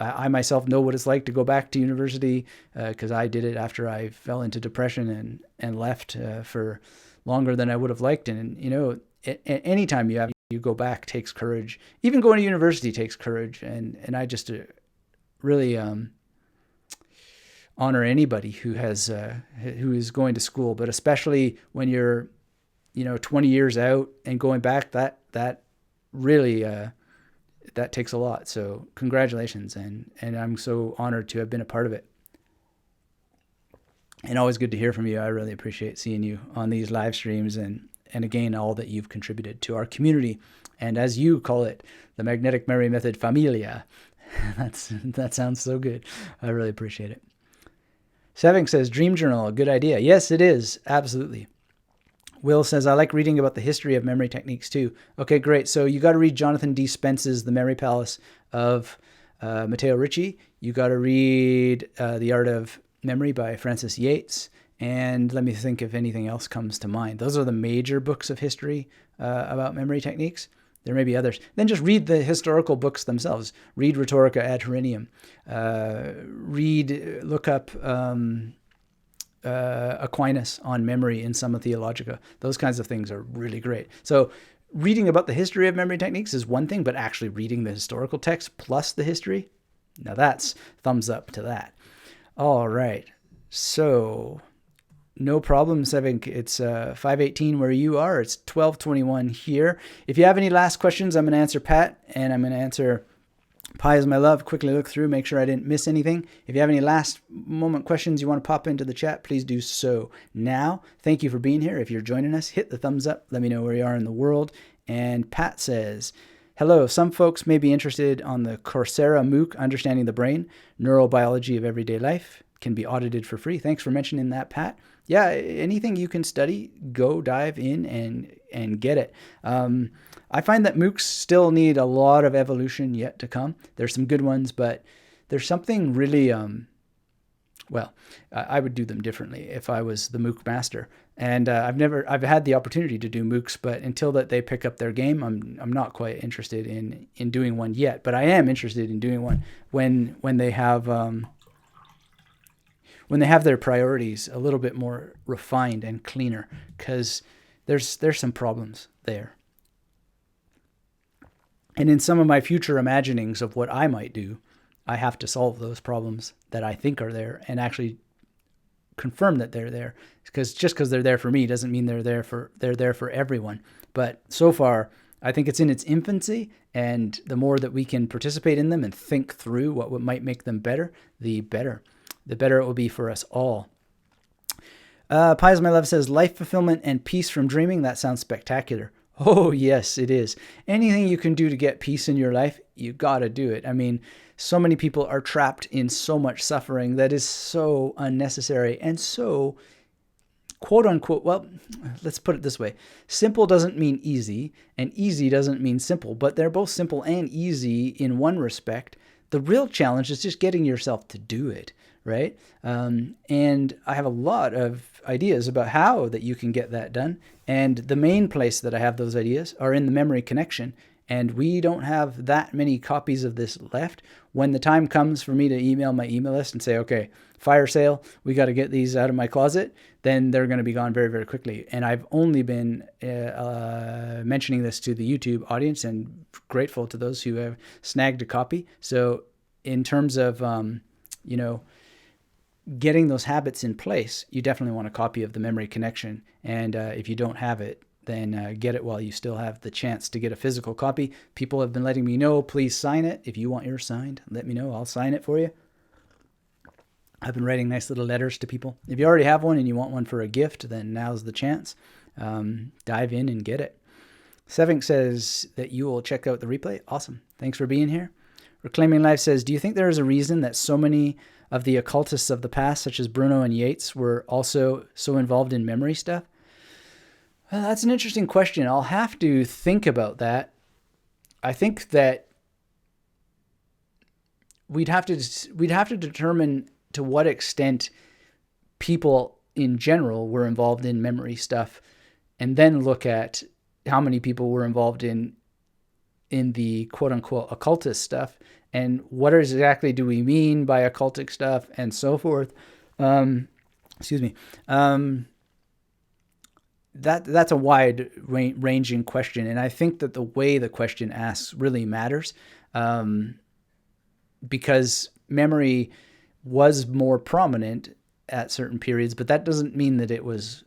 I myself know what it's like to go back to university, because I did it after I fell into depression and left for longer than I would have liked. And anytime you go back takes courage. Even going to university takes courage. And I just really honor anybody who is going to school, but especially when you're 20 years out and going back, that really that takes a lot. So congratulations, and I'm so honored to have been a part of it. And always good to hear from you. I really appreciate seeing you on these live streams, and again, all that you've contributed to our community, and as you call it, the Magnetic Merry Method Familia. That sounds so good. I really appreciate it. Seving says, dream journal, a good idea. Yes, it is. Absolutely. Will says, I like reading about the history of memory techniques too. Okay, great. So you got to read Jonathan D. Spence's The Memory Palace of Matteo Ricci. You got to read The Art of Memory by Francis Yates. And let me think if anything else comes to mind. Those are the major books of history about memory techniques. There may be others. Then just read the historical books themselves. Read Rhetorica ad Herennium. Look up Aquinas on memory in Summa Theologica. Those kinds of things are really great. So reading about the history of memory techniques is one thing, but actually reading the historical text plus the history, now that's thumbs up to that. All right. So no problem, Sevink. It's 5:18 where you are. It's 12:21 here. If you have any last questions, I'm going to answer Pat, and I'm going to answer Pi is my love. Quickly look through, make sure I didn't miss anything. If you have any last moment questions you want to pop into the chat, please do so now. Thank you for being here. If you're joining us, hit the thumbs up. Let me know where you are in the world. And Pat says, hello, some folks may be interested on the Coursera MOOC, Understanding the Brain, Neurobiology of Everyday Life, can be audited for free. Thanks for mentioning that, Pat. Yeah, anything you can study, go dive in and get it. I find that MOOCs still need a lot of evolution yet to come. There's some good ones, but there's something really, I would do them differently if I was the MOOC master. And I've had the opportunity to do MOOCs, but until that they pick up their game, I'm not quite interested in doing one yet. But I am interested in doing one when they have their priorities a little bit more refined and cleaner, because there's some problems there. And in some of my future imaginings of what I might do, I have to solve those problems that I think are there and actually confirm that they're there. Because just because they're there for me doesn't mean they're there for everyone. But so far, I think it's in its infancy, and the more that we can participate in them and think through what might make them better, the better. The better it will be for us all. Pies My Love says, life fulfillment and peace from dreaming. That sounds spectacular. Oh, yes, it is. Anything you can do to get peace in your life, you got to do it. I mean, so many people are trapped in so much suffering that is so unnecessary and so, quote unquote, well, let's put it this way. Simple doesn't mean easy, and easy doesn't mean simple, but they're both simple and easy in one respect. The real challenge is just getting yourself to do it, right? And I have a lot of ideas about how that you can get that done. And the main place that I have those ideas are in the memory connection. And we don't have that many copies of this left. When the time comes for me to email my email list and say, okay, fire sale, we got to get these out of my closet, then they're going to be gone very, very quickly. And I've only been mentioning this to the YouTube audience, and grateful to those who have snagged a copy. So in terms of, getting those habits in place, you definitely want a copy of the memory connection. And if you don't have it, then get it while you still have the chance to get a physical copy. People have been letting me know, please sign it. If you want yours signed, let me know. I'll sign it for you. I've been writing nice little letters to people. If you already have one and you want one for a gift, then now's the chance. Dive in and get it. Sevink says that you will check out the replay. Awesome. Thanks for being here. Reclaiming Life says, do you think there is a reason that so many of the occultists of the past, such as Bruno and Yeats, were also so involved in memory stuff? Well, that's an interesting question. I'll have to think about that. I think that we'd have to determine to what extent people in general were involved in memory stuff, and then look at how many people were involved in the quote unquote occultist stuff, and what exactly do we mean by occultic stuff, and so forth. That's a wide ranging question, and I think that the way the question asks really matters, because memory was more prominent at certain periods, but that doesn't mean that it was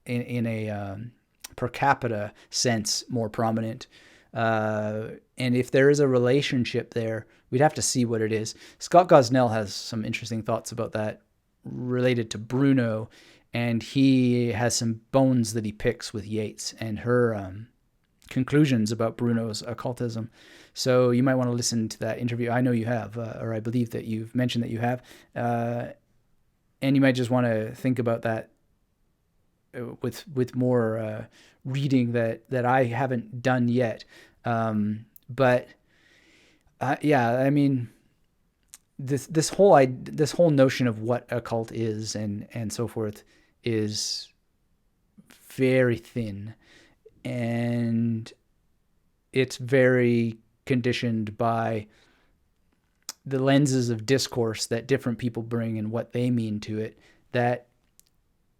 in a per capita sense more prominent. And if there is a relationship there, we'd have to see what it is. Scott Gosnell has some interesting thoughts about that related to Bruno, and he has some bones that he picks with Yeats and her conclusions about Bruno's occultism. So you might want to listen to that interview. I know you have, or I believe that you've mentioned that you have, and you might just want to think about that with more reading that I haven't done yet. But I mean, this whole notion of what a cult is and so forth is very thin, and it's very conditioned by the lenses of discourse that different people bring and what they mean to it. that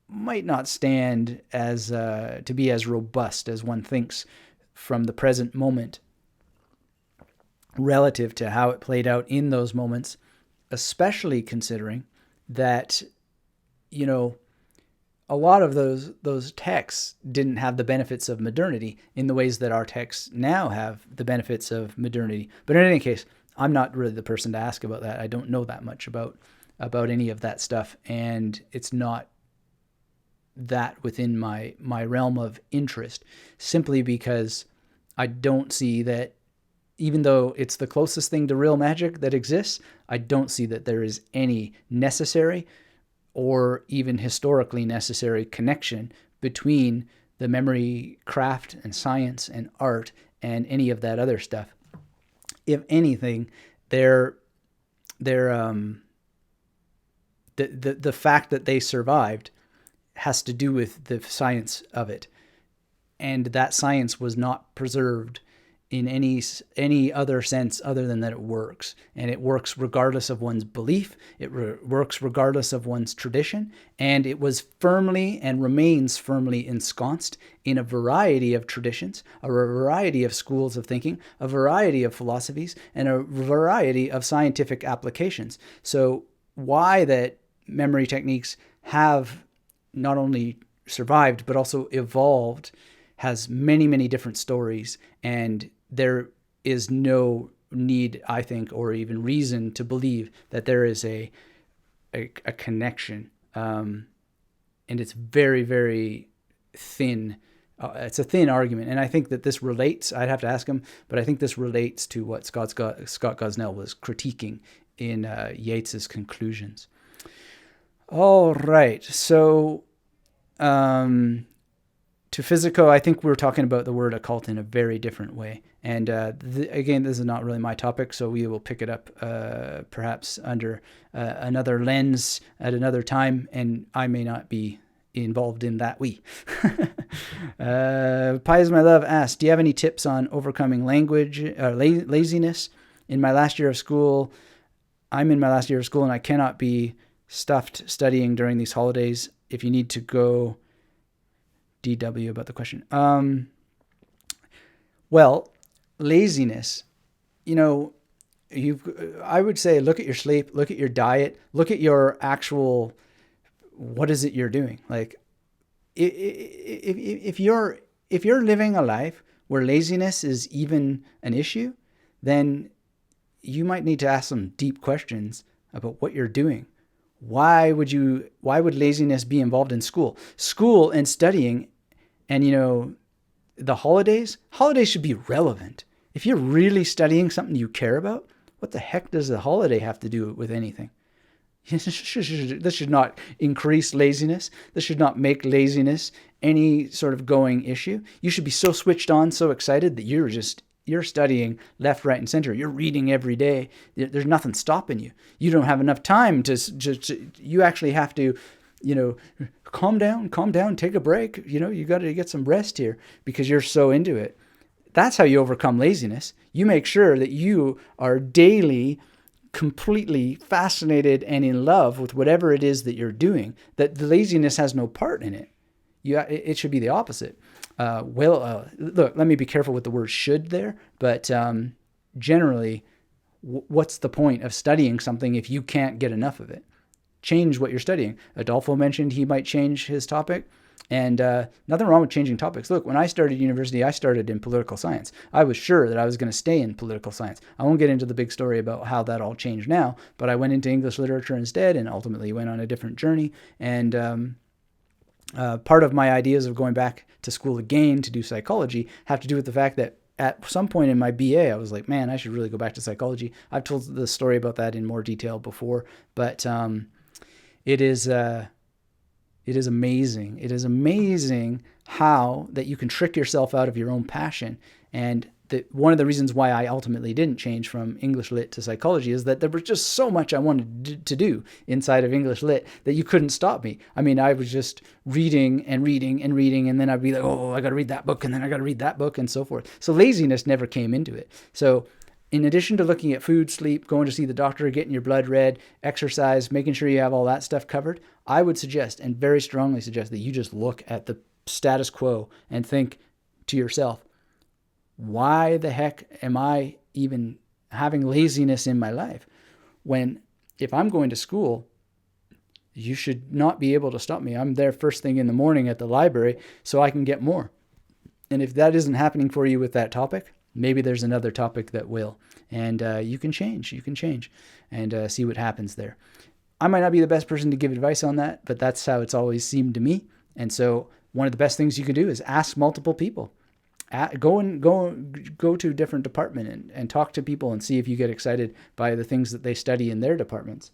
might not stand as to be as robust as one thinks from the present moment relative to how it played out in those moments, especially considering that, a lot of those texts didn't have the benefits of modernity in the ways that our texts now have the benefits of modernity. But in any case, I'm not really the person to ask about that. I don't know that much about any of that stuff, and it's not that within my realm of interest, simply because I don't see that, even though it's the closest thing to real magic that exists, I don't see that there is any necessary or even historically necessary connection between the memory craft and science and art and any of that other stuff. If anything, the fact that they survived has to do with the science of it, and that science was not preserved in any other sense other than that it works, and it works regardless of one's belief. It works regardless of one's tradition, and it was firmly and remains firmly ensconced in a variety of traditions, a variety of schools of thinking, a variety of philosophies, and a variety of scientific applications. So why that memory techniques have not only survived but also evolved has many, many different stories, and there is no need, I think, or even reason to believe that there is a connection. And it's very, very thin. It's a thin argument. And I think that this relates, I'd have to ask him, but I think this relates to what Scott Gosnell was critiquing in Yeats's conclusions. All right. So, to Physico, I think we're talking about the word occult in a very different way. And again, this is not really my topic, so we will pick it up perhaps under another lens at another time, and I may not be involved in that. Pie is my love asked, do you have any tips on overcoming laziness? I'm in my last year of school, and I cannot be stuffed studying during these holidays. If you need to go... DW about the question. Well, laziness, I would say look at your sleep, look at your diet, look at your actual, what is it you're doing? Like, if you're living a life where laziness is even an issue, then you might need to ask some deep questions about what you're doing. Why would laziness be involved in school and studying? And, the holidays should be relevant. If you're really studying something you care about, what the heck does the holiday have to do with anything? This should not increase laziness. This should not make laziness any sort of going issue. You should be so switched on, so excited that you're studying left, right, and center. You're reading every day. There's nothing stopping you. You don't have enough time you actually have to, calm down, take a break. You got to get some rest here because you're so into it. That's how you overcome laziness. You make sure that you are daily completely fascinated and in love with whatever it is that you're doing, that the laziness has no part in it. It should be the opposite. Look, let me be careful with the word should there, but generally, what's the point of studying something if you can't get enough of it? Change what you're studying. Adolfo mentioned he might change his topic, and nothing wrong with changing topics. Look, when I started university, I started in political science. I was sure that I was going to stay in political science. I won't get into the big story about how that all changed now, but I went into English literature instead and ultimately went on a different journey. And part of my ideas of going back to school again to do psychology have to do with the fact that at some point in my BA, I was like, man, I should really go back to psychology. I've told the story about that in more detail before, but it is amazing. It is amazing how that you can trick yourself out of your own passion. And one of the reasons why I ultimately didn't change from English Lit to psychology is that there was just so much I wanted to do inside of English Lit that you couldn't stop me. I mean, I was just reading, and then I'd be like, oh, I got to read that book, and then I got to read that book, and so forth. So laziness never came into it. So in addition to looking at food, sleep, going to see the doctor, getting your blood read, exercise, making sure you have all that stuff covered, I would suggest, and very strongly suggest, that you just look at the status quo and think to yourself, why the heck am I even having laziness in my life? When if I'm going to school, you should not be able to stop me. I'm there first thing in the morning at the library so I can get more. And if that isn't happening for you with that topic, maybe there's another topic that will. And you can change and see what happens there. I might not be the best person to give advice on that, but that's how it's always seemed to me. And so one of the best things you can do is ask multiple people. Go to a different department and talk to people and see if you get excited by the things that they study in their departments.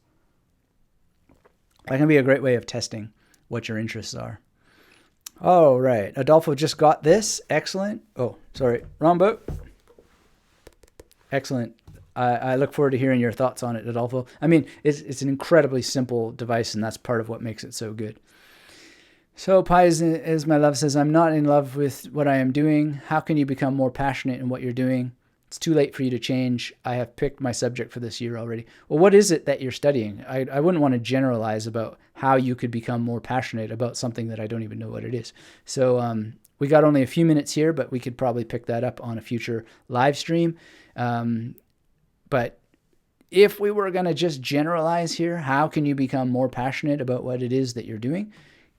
That can be a great way of testing what your interests are. Oh, right. Adolfo just got this. Excellent. Oh, sorry. Wrong boat. Excellent. I look forward to hearing your thoughts on it, Adolfo. I mean, it's an incredibly simple device, and that's part of what makes it so good. So Pi, as my love says, I'm not in love with what I am doing. How can you become more passionate in what you're doing? It's too late for you to change. I have picked my subject for this year already. Well, what is it that you're studying? I wouldn't want to generalize about how you could become more passionate about something that I don't even know what it is. So we got only a few minutes here, but we could probably pick that up on a future live stream. But if we were going to just generalize here, how can you become more passionate about what it is that you're doing?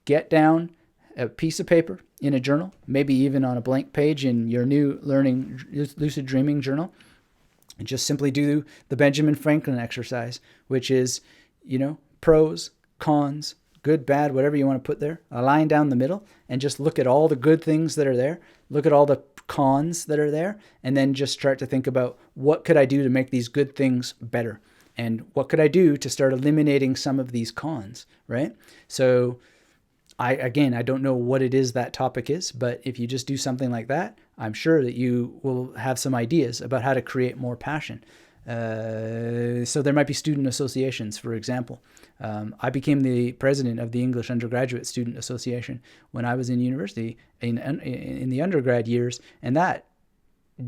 Get down a piece of paper in a journal, maybe even on a blank page in your new learning lucid dreaming journal, and just simply do the Benjamin Franklin exercise, which is, pros, cons, good, bad, whatever you want to put there, a line down the middle, and just look at all the good things that are there, look at all the cons that are there, and then just start to think about what could I do to make these good things better, and what could I do to start eliminating some of these cons, right? So I don't know what it is that topic is, but if you just do something like that, I'm sure that you will have some ideas about how to create more passion. So there might be student associations, for example. I became the president of the English Undergraduate Student Association when I was in university in the undergrad years, and that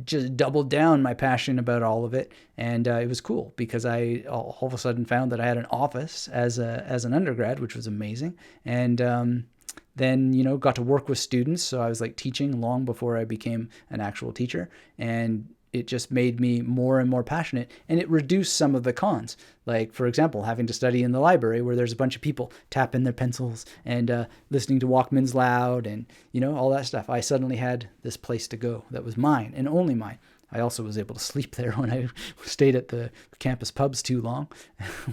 just doubled down my passion about all of it. And it was cool because I all of a sudden found that I had an office as an undergrad, which was amazing. And then, got to work with students. So I was like teaching long before I became an actual teacher. And it just made me more and more passionate, and it reduced some of the cons. Like, for example, having to study in the library where there's a bunch of people tapping their pencils and listening to Walkmans loud and, all that stuff. I suddenly had this place to go that was mine and only mine. I also was able to sleep there when I stayed at the campus pubs too long,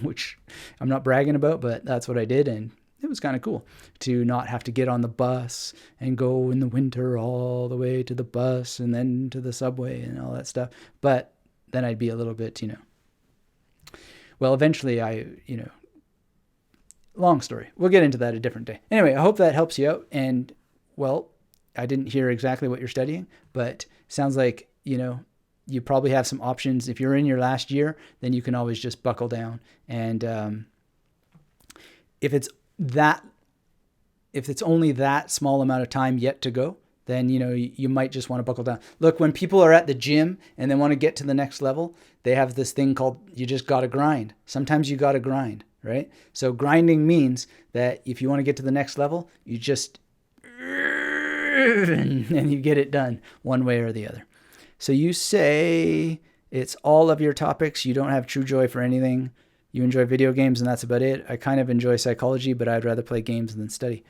which I'm not bragging about, but that's what I did. And it was kind of cool to not have to get on the bus and go in the winter all the way to the bus and then to the subway and all that stuff. But then I'd be a little bit, well, eventually long story. We'll get into that a different day. Anyway, I hope that helps you out. And, well, I didn't hear exactly what you're studying, but sounds like, you probably have some options. If you're in your last year, then you can always just buckle down. And if it's only that small amount of time yet to go, then, you might just want to buckle down. Look, when people are at the gym and they want to get to the next level, they have this thing called, you just got to grind. Sometimes you got to grind, right? So grinding means that if you want to get to the next level, you just, and you get it done one way or the other. So you say it's all of your topics. You don't have true joy for anything. You enjoy video games and that's about it. I kind of enjoy psychology, but I'd rather play games than study.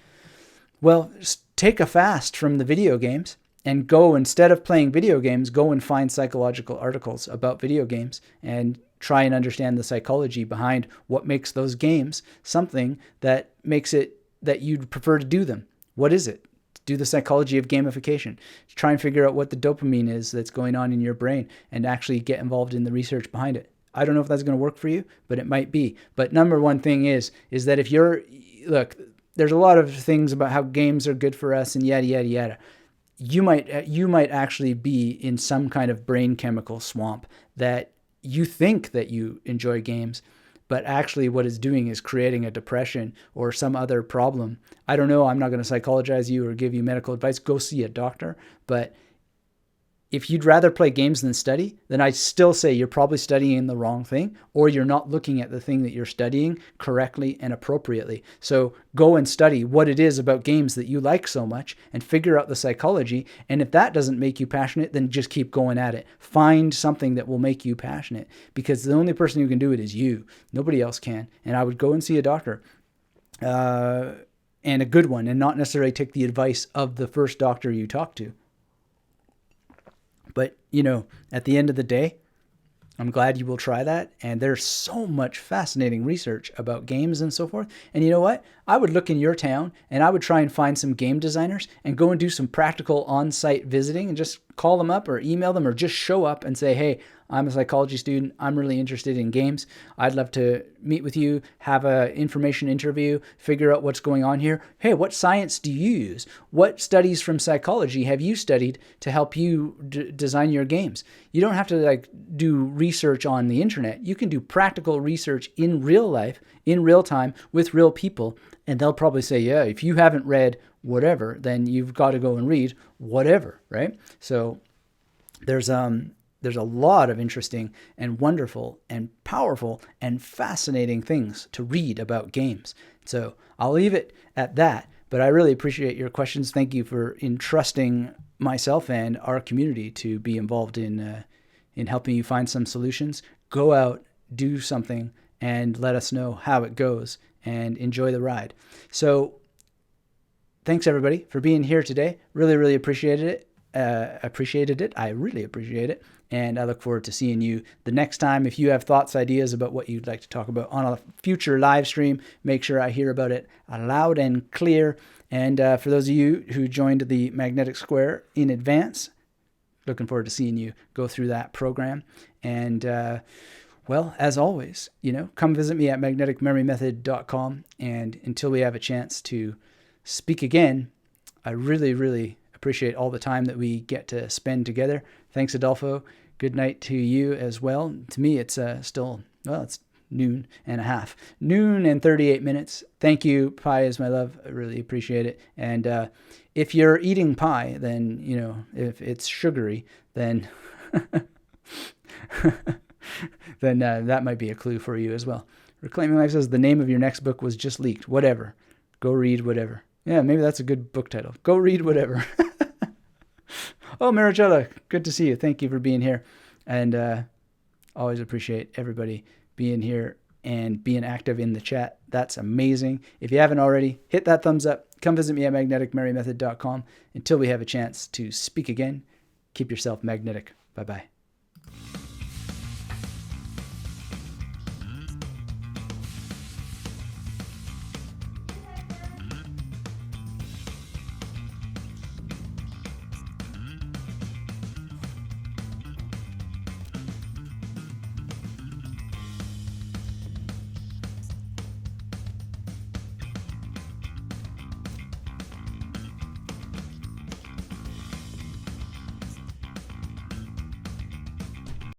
Well, just take a fast from the video games and go, instead of playing video games, go and find psychological articles about video games and try and understand the psychology behind what makes those games something that makes it that you'd prefer to do them. What is it? Do the psychology of gamification. Try and figure out what the dopamine is that's going on in your brain and actually get involved in the research behind it. I don't know if that's going to work for you, but it might be. But number one thing is that if look, there's a lot of things about how games are good for us and yada, yada, yada. You might actually be in some kind of brain chemical swamp that you think that you enjoy games, but actually what it's doing is creating a depression or some other problem. I don't know. I'm not going to psychologize you or give you medical advice. Go see a doctor. But if you'd rather play games than study, then I'd still say you're probably studying the wrong thing, or you're not looking at the thing that you're studying correctly and appropriately. So go and study what it is about games that you like so much and figure out the psychology. And if that doesn't make you passionate, then just keep going at it. Find something that will make you passionate, because the only person who can do it is you. Nobody else can. And I would go and see a doctor. And a good one, and not necessarily take the advice of the first doctor you talk to. But, at the end of the day, I'm glad you will try that. And there's so much fascinating research about games and so forth. And you know what? I would look in your town and I would try and find some game designers and go and do some practical on-site visiting and just call them up or email them or just show up and say, hey, I'm a psychology student. I'm really interested in games. I'd love to meet with you, have an information interview, figure out what's going on here. Hey, what science do you use? What studies from psychology have you studied to help you design your games? You don't have to do research on the internet. You can do practical research in real life, in real time, with real people. And they'll probably say, yeah, if you haven't read whatever, then you've got to go and read whatever, right? So there's a lot of interesting and wonderful and powerful and fascinating things to read about games. So I'll leave it at that, but I really appreciate your questions. Thank you for entrusting myself and our community to be involved in helping you find some solutions. Go out, do something, and let us know how it goes, and enjoy the ride. So thanks everybody for being here today. Really, really appreciated it. I really appreciate it. And I look forward to seeing you the next time. If you have thoughts, ideas about what you'd like to talk about on a future live stream, make sure I hear about it loud and clear. And for those of you who joined the Magnetic Square in advance, looking forward to seeing you go through that program. And well, as always, come visit me at magneticmemorymethod.com. And until we have a chance to speak again, I really, really appreciate all the time that we get to spend together. Thanks, Adolfo. Good night to you as well. To me, it's still, it's noon and a half. Noon and 38 minutes. Thank you. Pie is my love. I really appreciate it. And if you're eating pie, then, if it's sugary, then then that might be a clue for you as well. Reclaiming Life says the name of your next book was just leaked. Whatever. Go read whatever. Yeah, maybe that's a good book title. Go read whatever. Oh, Maricella, good to see you. Thank you for being here. And always appreciate everybody being here and being active in the chat. That's amazing. If you haven't already, hit that thumbs up. Come visit me at magneticmemorymethod.com. Until we have a chance to speak again, keep yourself magnetic. Bye-bye.